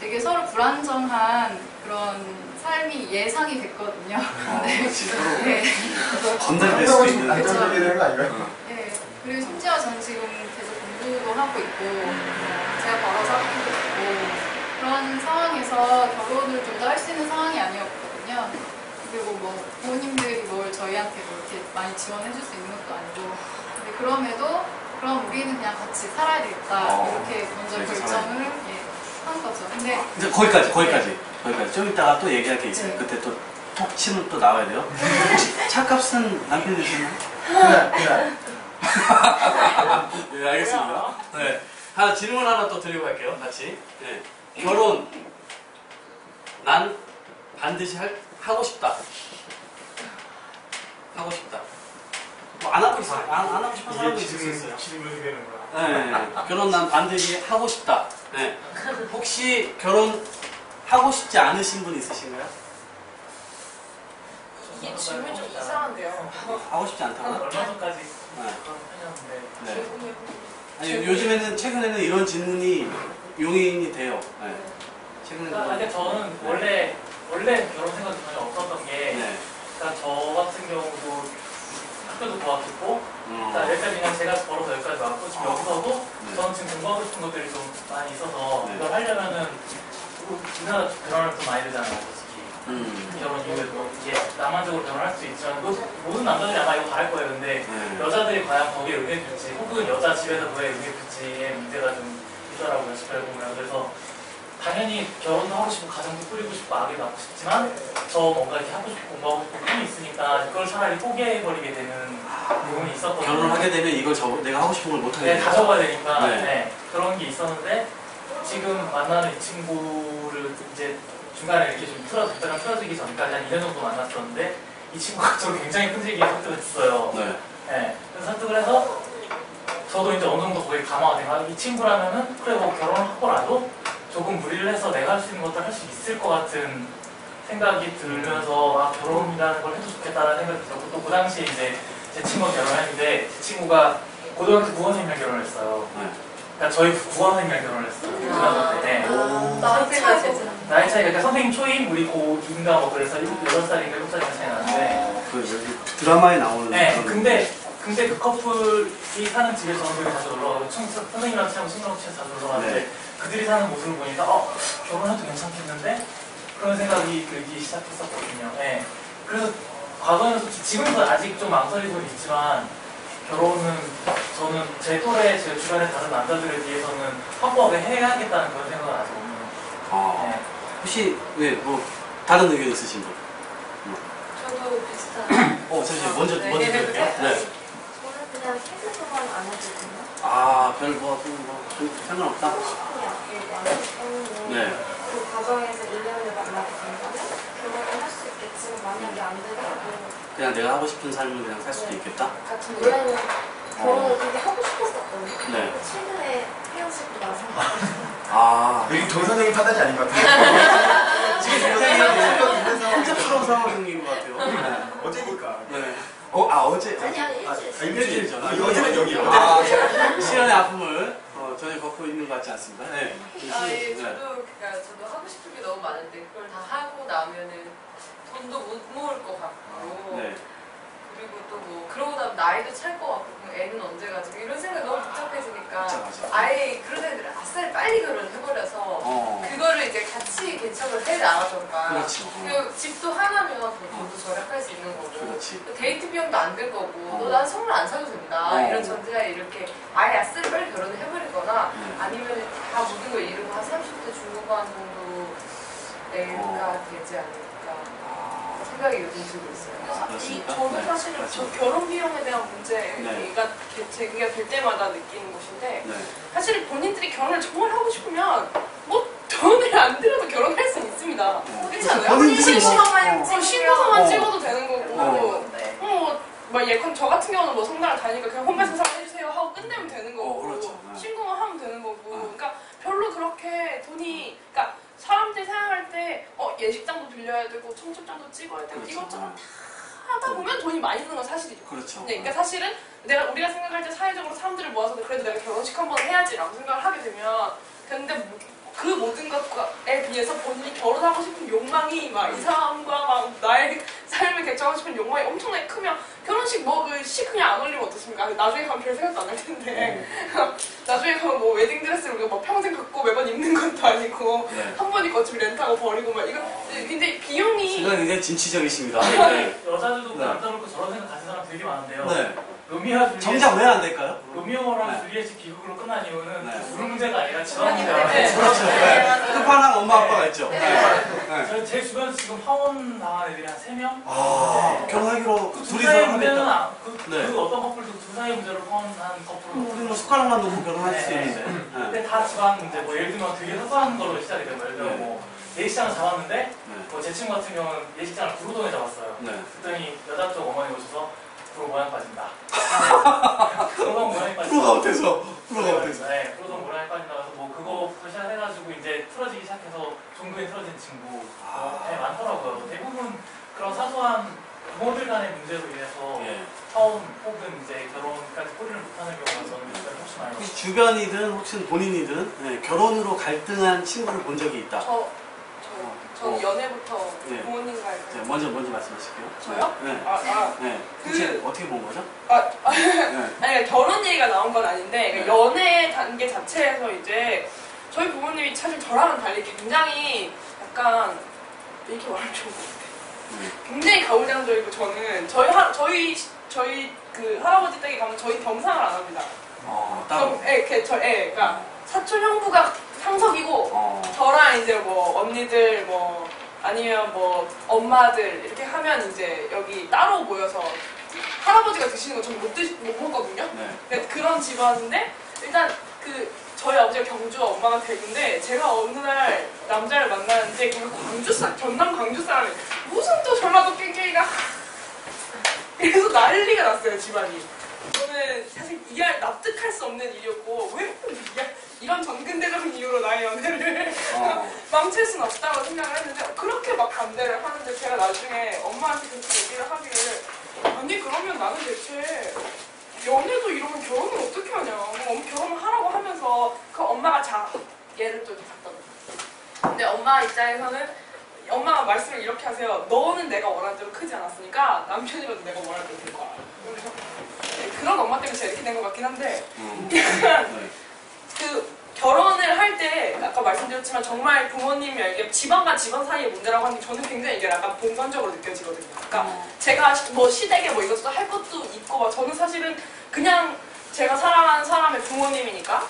되게 서로 불안정한 그런 삶이 예상이 됐거든요. 네. 네. 건달될 수도 있는 안정되게 되는 거 아닌가요? 네. 그리고 심지어 전 지금 계속 공부도 하고 있고 제가 벌어서 학교도 있고 그런 상황에서 결혼을 좀 더 할 수 있는 상황이 아니었거든요. 그리고 뭐 부모님들이 뭘 저희한테 뭐 이렇게 많이 지원해 줄 수 있는 것도 아니고 근데 그럼에도 그럼 우리는 그냥 같이 살아야 되겠다 이렇게 먼저 결정을 한 거죠. 근데 이제 거기까지 좀 이따가 또 얘기할 게 있어요. 그때 또 톡 치면 또 나와야 돼요. 혹시 차값은 남편 되셨나요? 그날 네, 알겠습니다. 네. 질문 하나 또 드리고 갈게요, 같이. 네. 결혼, 난 반드시 하고 싶다. 하고 싶다. 뭐 안 하고 있어요. 안 하고 싶은 사람도 있을 수 있어요. 질문이 되는 거야. 네. 결혼 난 반드시 하고 싶다. 네. 혹시 결혼 하고 싶지 않으신 분 있으신가요? 이게 질문이 좀 이상한데요. 하고 싶지 않다고? 얼마 전까지 네. 그런 편이었는데 네. 아니, 요즘에는 최근에는 이런 질문이 용인이 돼요. 네. 최근에는. 근데 저는 원래 결혼 생각이 전혀 없었던 게 그러니까 저 같은 경우도 학교도 고학했고 그러니까 여기까지 그냥 제가 걸어서 여기까지 왔고 지금 여기서도 저는 지금 공부하고 싶은 것들이 좀 많이 있어서 이걸 하려면은 우리나라 결혼을 좀 많이 되잖아요, 솔직히. 결혼 이후에도 이게 낭만적으로 결혼할 수 있지만 모든 남자들이 아마 이거 바랄 거예요. 근데 여자들이 과연 거기에 응해줄지 혹은 여자 집에서 그에 응해줄지의 문제가 좀 있더라고요, 결국은. 그래서 당연히 결혼도 하고 싶고 가정도 꾸리고 싶고 아기도 낳고 싶지만 저 뭔가 이렇게 하고 싶고 공부하고 싶고 꿈이 있으니까 그걸 차라리 포기해버리게 되는 부분이 있었거든요. 결혼을 하게 되면 이걸 내가 하고 싶은 걸 못하게 네, 돼요. 다 적어야 되니까. 네. 네, 그런 게 있었는데 지금 만나는 이 친구를 이제 중간에 이렇게 좀 입자가 틀어지기 전까지 한 2년 정도 만났었는데 이 친구가 저를 굉장히 끈질기게 설득을 했어요. 네. 네, 그래서 설득을 해서 저도 이제 어느 정도 거기에 감화가 돼가지고 이 친구라면은 그래 뭐 결혼을 하고라도 조금 무리를 해서 내가 할 수 있는 것들 할 수 있을 것 같은 생각이 들면서 아 결혼이라는 걸 해도 좋겠다는 생각이 들었고 또 그 당시에 이제 제 친구가 결혼했는데 제 친구가 고등학교 국어선생님이랑 결혼했어요. 그러니까 저희 국어선생님이랑 결혼했어요. 고등학교 때. 나이 차이가 그러니까 선생님 초임 우리 고2인가 뭐 그래서 8살인가 7살인가 차이 나는데 그 드라마에 나오는 네, 근데 그 커플이 사는 집에 저는 되게 자주 놀러 가고 선생님이랑 친구랑 자주 놀러 가는데 그들이 사는 모습을 보니까 결혼해도 괜찮겠는데? 그런 생각이 들기 시작했었거든요. 네. 그래서 과거에는 지금도 아직 좀 망설이고는 있지만 결혼은 저는 제 또래, 제 주변의 다른 남자들에 비해서는 확고하게 해야겠다는 그런 생각은 아직 없는 네. 혹시 뭐 다른 의견 있으신 분? 저도 비슷한. 잠시만 먼저 드릴게요. 네. 저는 그냥 생각만 안 해도 되나? 별 상관없다. 네. 그 과정에서 1년을 만나게 된다면 결혼을 할 수 있겠지만 만약에 안 되더라도 그냥 내가 하고 싶은 삶을 그냥 살 수도 있겠다? 같은 원래는 결혼을 되게 하고 싶었었거든요. 네. 최근에 헤어지고 나서 여기 정선생님 판단이 아닌 것 같아요. 지금 굉장히 혼자 풀어서 상황인 것 같아요. 어제니까. 네. 어제? 아니 일주일 전. 어제는 여기. 시련의 아픔을 전혀 겪고 있는 것 같지 않습니다. 네. 저도 하고 싶은 게 너무 많은데 그걸 다 하고 나면은 돈도 못 모을 것 같고 그리고 또 뭐 그러고 나면 나이도 찰 것 같고 애는 언제 가지고 이런 생각이 너무 복잡해지니까 아예 그런 애들은 아싸리 빨리 결혼해버려서 그거를 이제 같이 개척을 해나가던가 그리고 집도 하나면 돈도 절약할 수 있는 거고 데이트 비용도 안 들 거고 너 난 선물 안 사도 된다 이런 전제하에 이렇게 아예 아싸리 빨리 결혼을 해버리거나 아니면 다 모든 걸 이루고 한 30대 중후반 정도 애가 되지 않을까 생각이 요즘 들고 있어요. 저는 사실은 저 결혼 비용에 대한 문제가 제기가 될 때마다 느끼는 것인데 사실 본인들이 결혼을 정말 하고 싶으면 뭐 돈을 안 들여도 결혼할 수 있습니다. 그렇지 않아요? 신고서만 찍어도 되는 거고 막 예컨 저 같은 경우는 뭐 성당을 다니니까 그냥 혼발 선상 해주세요 하고 끝내면 되는 거고 신고만 하면 되는 거고 그러니까 별로 그렇게 돈이 그러니까 사람들이 생각할 때 예식장도 빌려야 되고 청첩장 도장도 찍어야 되고 그렇죠. 이것저것 다 하다 보면 돈이 많이 드는 건 사실이죠. 그렇죠. 네, 그러니까 사실은 우리가 생각할 때 사회적으로 사람들을 모아서 그래도 내가 결혼식 한 번 해야지라고 생각을 하게 되면 근데 그 모든 것에 비해서 본인이 결혼하고 싶은 욕망이 막 이 사람과 막 나의 삶을 개척하고 싶은 욕망이 엄청나게 크면 결혼식 뭐 그 시 그냥 안 올리면 어떻습니까? 나중에 가면 별 생각도 안 할 텐데 나중에 가면 뭐 웨딩드레스를 우리가 뭐 평생 갖고 매번 입는 것도 아니고 네. 한 번 입고 어차피 렌트하고 버리고 막 이거 근데 비용이 생각이 굉장히 진취적이십니다. 네. 여자들도 네. 남자들도 저런 생각 가진 사람 되게 많은데요. 네. 로미오와 줄리엣 정작 왜 안 될까요? 로미오랑 네. 줄리엣이 비극으로 끝난 이유는 네. 그 문제가 아니라 집안 문제가 네. 그렇죠. 네. 끝판왕 엄마 아빠가 있죠. 제 주변에서 지금 파혼 당한 애들이 한 3명? 아, 결혼하기로 그 두 둘이서 사이의 문제는 하겠다. 그 어떤 커플도 두 사이의 문제로 파혼한 커플은 우리 뭐 숟가락만 놓고 결혼할 수 네. 있는데. 네. 근데 다 집안 문제, 뭐 예를 들면 되게 사소한 걸로 시작이 돼요. 예를 들면 뭐 예식장을 잡았는데 네. 뭐 제 친구 같은 경우는 예식장을 구로동에 잡았어요. 네. 그랬더니 여자 쪽 어머니 오셔서 프로 모양 빠진다. 프로동 모양이 빠진다. 프로가 어때서? 프로가 어때서? 네, 프로동 모양이 빠진다. 그래서 뭐 그거부터 시작해가지고 이제 틀어지기 시작해서 종교에 틀어진 친구 네, 많더라고요. 대부분 그런 사소한 부모들 간의 문제로 인해서 예. 파혼 혹은 이제 결혼까지 꼬리를 못하는 경우가 저는 혹시 많이 혹시 봤어요. 주변이든 혹시 본인이든 네, 결혼으로 갈등한 친구를 본 적이 있다. 저는 연애부터 네. 부모님과 네, 먼저 말씀하실게요. 저요? 네. 네. 그- 대체 어떻게 본 거죠? 아니 그러니까 결혼 얘기가 나온 건 아닌데 네. 그러니까 연애 단계 자체에서 이제 저희 부모님이 사실 저랑은 달리 굉장히 약간 이렇게 말하면 좋은 것 같아요. 굉장히 가부장적이고 저는 저희 그 할아버지 댁에 가면 저희 겸상을 안 합니다. 따로. 그러니까 사촌 형부가 상석이고 저랑 이제 뭐 언니들 뭐 아니면 뭐 엄마들 이렇게 하면 이제 여기 따로 모여서 할아버지가 드시는 거 저는 못 먹거든요. 네. 그런 집안인데 일단 저희 아버지가 경주, 엄마가 대구인데 제가 어느 날 남자를 만나는데 전남 광주 사람이 무슨 또 전라도 깽깽이가 그래서 난리가 났어요 집안이. 저는 사실 납득할 수 없는 일이었고 왜 이런 전근대적인 이유로 나의 연애를 망칠 수는 없다고 생각을 했는데 그렇게 막 반대를 하는데 제가 나중에 엄마한테 그렇게 얘기를 하기를 아니 그러면 나는 대체 연애도 이러면 결혼을 어떻게 하냐 결혼을 하라고 하면서 그 엄마가 얘를 또 갖다 놨어요. 근데 엄마 입장에서는 엄마가 말씀을 이렇게 하세요. 너는 내가 원하는 대로 크지 않았으니까 남편이라도 내가 원하는 대로 될 거야. 그래서 그런 엄마 때문에 제가 이렇게 된 것 같긴 한데 약간 결혼을 할 때 아까 말씀드렸지만 정말 부모님이 알게 집안과 집안 사이의 문제라고 하는 게 저는 굉장히 이게 약간 봉선적으로 느껴지거든요. 그러니까 제가 뭐 시댁에 뭐 이것저것 할 것도 있고 막 저는 사실은 그냥 제가 사랑하는 사람의 부모님이니까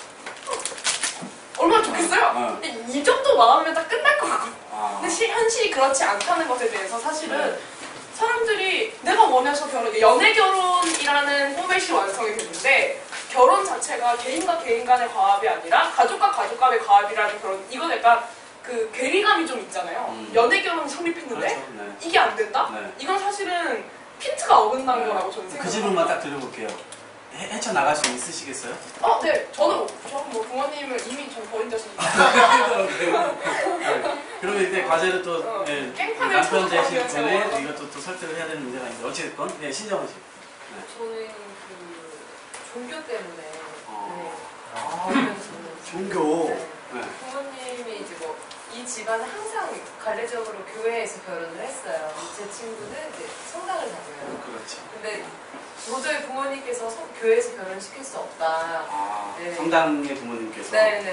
얼마나 좋겠어요? 근데 이 정도 마음이면 다 끝날 것 같거든요. 근데 현실이 그렇지 않다는 것에 대해서 사실은 사람들이 내가 원해서 연애 결혼이라는 포맷이 완성이 됐는데 결혼 자체가 개인과 개인 간의 과합이 아니라 가족과 가족 간의 과합이라는 결혼 이건 약간 그 괴리감이 좀 있잖아요. 연애 결혼이 성립했는데 그렇죠. 네. 이게 안 된다? 네. 이건 사실은 핀트가 어긋난 거라고 저는 생각해요. 그 질문만 딱 드려볼게요. 헤쳐나갈 수 있으시겠어요? 네. 저는 뭐 부모님을 이미 전 버린 자식이니까. 그러면 이때 과제를 또 깽판을 남편 되실 쳐서 분에 이것도 또 설득을 해야 되는 문제가 있는데 어찌됐건 신정은 씨. 저는 종교 때문에 종교. 네. 부모님이 이제 뭐 이 집안은 항상 관례적으로 교회에서 결혼을 했어요. 제 친구는 이제 성당을 다녀요. 그렇지. 근데 도저히 부모님께서 교회에서 결혼시킬 수 없다. 네. 성당의 부모님께서. 네네.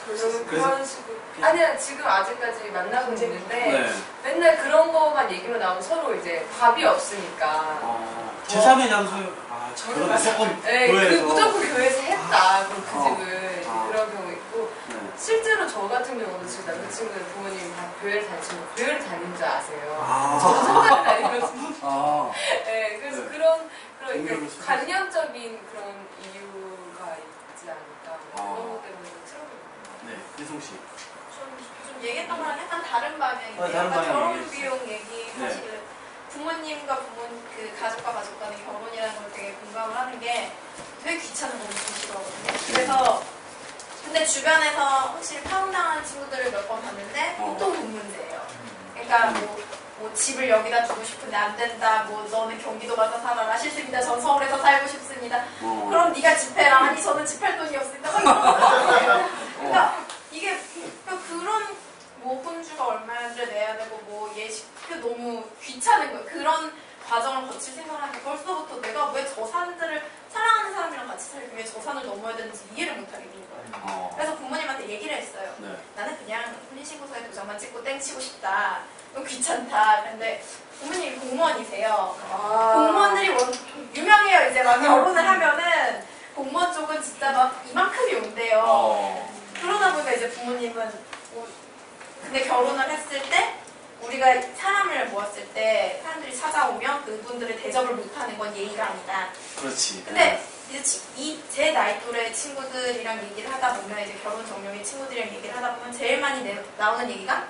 그러면 그런 식으로. 아니야, 지금 아직까지 만나고 있는데 맨날 그런 거만 얘기로 나오면 서로 이제 답이 없으니까. 제3의 장소. 저는 무조건 교회에서. 무조건 교회에서 했다. 그럼 그 집은 그런 경우 있고. 실제로 저 같은 경우도 지금 남자친구는 부모님이 다 교회를 다닌 줄 아세요. 저도 성당을 다니거든요. 네, 그래서 그런 관념적인 그런 이유가 있지 않을까. 그런 것 때문에 트러블이. 네, 혜송 씨. 좀 얘기했던 거랑 약간 다른 방향인데 다른 약간 방향 결혼 비용 얘기 사실은 부모님과 가족과 가족 간의 결혼이라는 걸 되게 공감을 하는 게 되게 귀찮은 거 엄청 싫어하거든요. 그래서 근데 주변에서 확실히 파혼당하는 친구들을 몇 번 봤는데 보통 돈 문제예요. 그러니까 뭐 뭐 집을 여기다 두고 싶은데 안 된다. 뭐 너는 경기도 가서 살아라. 싫습니다. 전 서울에서 살고 싶습니다. 그럼 네가 집해라. 아니 저는 집할 돈이 없습니다. 그러니까 이게 그런 뭐 혼주가 얼마를 내야 되고 뭐 예식 너무 귀찮은 거예요. 그런 과정을 거칠 생각을 하는데 벌써부터 내가 왜 저 산들을 사랑하는 사람이랑 같이 살기 위해 저 산을 넘어야 되는지 이해를 못하게 된 거예요. 그래서 부모님한테 얘기를 했어요. 네. 나는 그냥 혼인신고서에 도장만 찍고 땡 치고 싶다. 너무 귀찮다. 근데 부모님이 공무원이세요. 공무원들이 유명해요. 이제 막 결혼을 하면은 공무원 쪽은 진짜 막 이만큼이 온대요. 그러다 보니까 이제 부모님은 근데 결혼을 했을 때 우리가 사람을 모았을 때 사람들이 찾아오면 그분들을 대접을 못하는 건 예의가 아니다. 그렇지. 근데 이제 제 나이 또래 친구들이랑 얘기를 하다 보면 이제 결혼 정령의 친구들이랑 얘기를 하다 보면 제일 많이 나오는 얘기가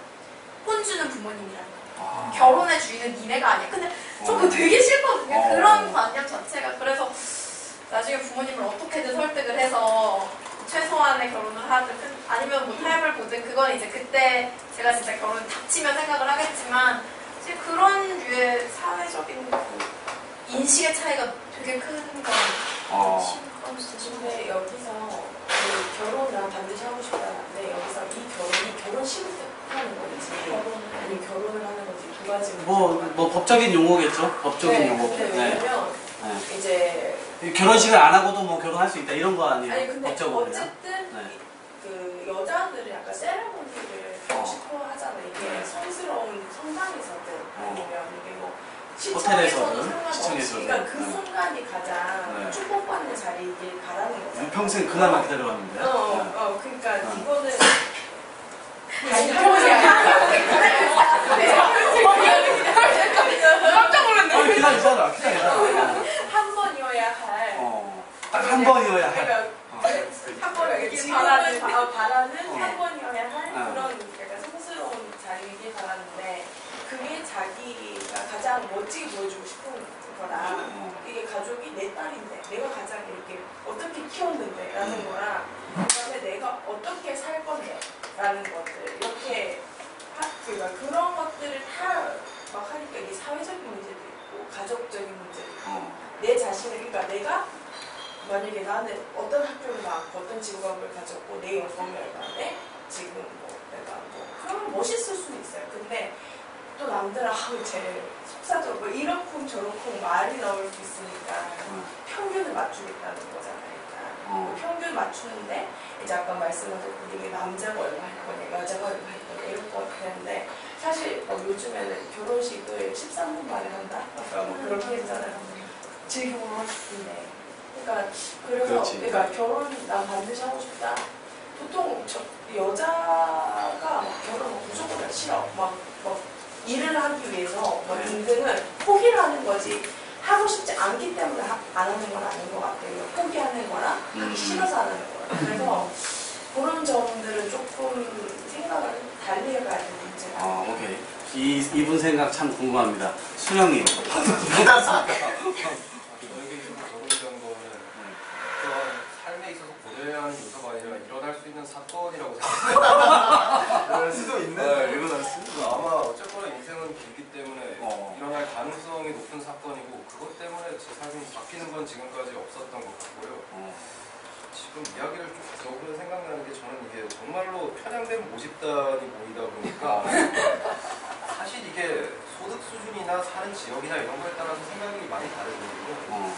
혼주는 부모님이라는 거예요. 결혼의 주인은 니네가 아니야. 근데 저도 되게 싫거든요. 그런 관념 자체가. 그래서 나중에 부모님을 어떻게든 설득을 해서 최소한의 결혼을 하든 아니면 뭐 타협을 보든 그건 이제 그때 제가 진짜 결혼 닥치면 생각을 하겠지만 이제 그런 류의 사회적인 인식의 차이가 되게 큰 건 근데 여기서 그 결혼은 반드시 하고 싶다는데 여기서 이 결혼식을 하는 건지 아니면 결혼을 하는 건지 두 가지 뭐 법적인 용어겠죠. 법적인 용어. 왜냐면 이제 결혼식을 안 하고도 뭐 결혼할 수 있다 이런 거 아니에요? 아니 근데 법적으로 어쨌든 그 여자들은 약간 세레모니를 하고 싶어 하잖아요. 이게 성스러운 성당에서든 아니면 이게 뭐 시청에서는 상관없이 그러니까 그 순간이 가장 축복받는 자리이길 바라는 거죠. 평생 그날만 기다려왔는데. 그러니까 이거는 깜짝 놀랐네. 기다리잖아. 한 번이어야 할. 딱 한 번이어야 할. 한 번이길 바라는 한 번이어야 할 그런 약간 성스러운 자리이길 바라는데 그게 자기가 가장 멋지게 보여주고 싶은 거라 이게 가족이 내 딸인데 내가 가장 이렇게 어떻게 키웠는데 라는 거랑 그다음에 내가 어떻게 살 건데 라는 것들 이렇게 그러니까 그런 것들을 다 막 하니까 이게 사회적인 문제도 있고 가족적인 문제도 있고 내 자신을 그러니까 내가 만약에 나는 어떤 학교를 나왔고 어떤 직업을 가졌고 내 연봉열반에 지금 뭐 내가 뭐 그러면 멋있을 수는 있어요. 근데 또 남들하고 제 속사적으로 이렇쿵 저렇쿵 말이 나올 수 있으니까 평균을 맞추겠다는 거잖아요. 일단 평균 맞추는데 이제 아까 말씀하신 이게 남자가 얼마 할 거냐 여자가 얼마 할 거냐 이런 거 같았는데 사실 뭐 요즘에는 결혼식을 13분 만에 한다? 아까 뭐 그렇게 했잖아요. 즐기고 하고 싶은데 그러니까 그래서 그러니까 결혼 난 반드시 하고 싶다. 보통 여자가 막 결혼 무조건 싫어. 막 일을 하기 위해서 뭐 등등을 포기를 하는 거지 하고 싶지 않기 때문에 안 하는 건 아닌 것 같아요. 포기하는 거랑 하기 싫어서 안 하는 거라. 그래서 그런 점들은 조금 생각을 달리 해봐야 되는 문제가. 오케이. 이분 생각 참 궁금합니다. 수영님. 삶에 있어서 고대한 요소가 아니라 일어날 수 있는 사건이라고 생각해요. 일어날 수도 있네. 일어날 수도. 아마 어쨌거나 인생은 길기 때문에 일어날 가능성이 높은 사건이고 그것 때문에 제 삶이 바뀌는 건 지금까지 없었던 것 같고요. 지금 이야기를 쭉 들어보면 생각나는 게 저는 이게 정말로 편향된 모집단이 보이다 보니까 사실 이게 소득 수준이나 사는 지역이나 이런 거에 따라서 생각이 많이 다르거든요.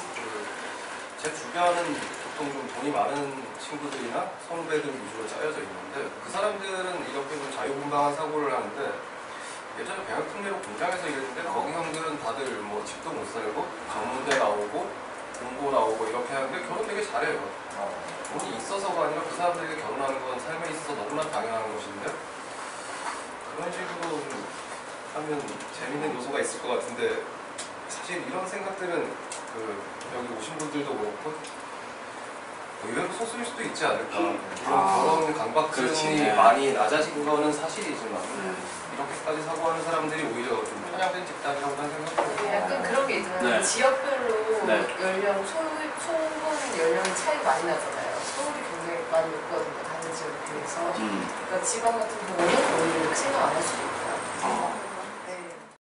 제 주변은 보통 좀 돈이 많은 친구들이나 선배들 위주로 짜여져 있는데 그 사람들은 이렇게 좀 자유분방한 사고를 하는데 예전에 배양특례로 공장에서 일했는데 거기 형들은 다들 뭐 집도 못 살고 전문대 나오고 공고 나오고 이렇게 하는데 결혼 되게 잘해요. 돈이 있어서가 아니라 그 사람들에게 결혼하는 건 삶에 있어서 너무나 당연한 것인데 그런 식으로 하면 재밌는 요소가 있을 것 같은데 사실 이런 생각들은 여기 오신 분들도 그렇고 의외로 소수일 수도 있지 않을까. 결혼 강박증이 많이 낮아진 거는 사실이지만 이렇게까지 사고하는 사람들이 오히려 좀 편향된 집단이라고 하는 생각도 약간 그런 게 있잖아요. 지역별로 연령, 소문 연령이 차이가 많이 나잖아요. 서울이 굉장히 많이 높거든요. 다른 지역에 비해서. 그러니까 지방 같은 경우는 오히려 이렇게 생각 안 할 수도 있고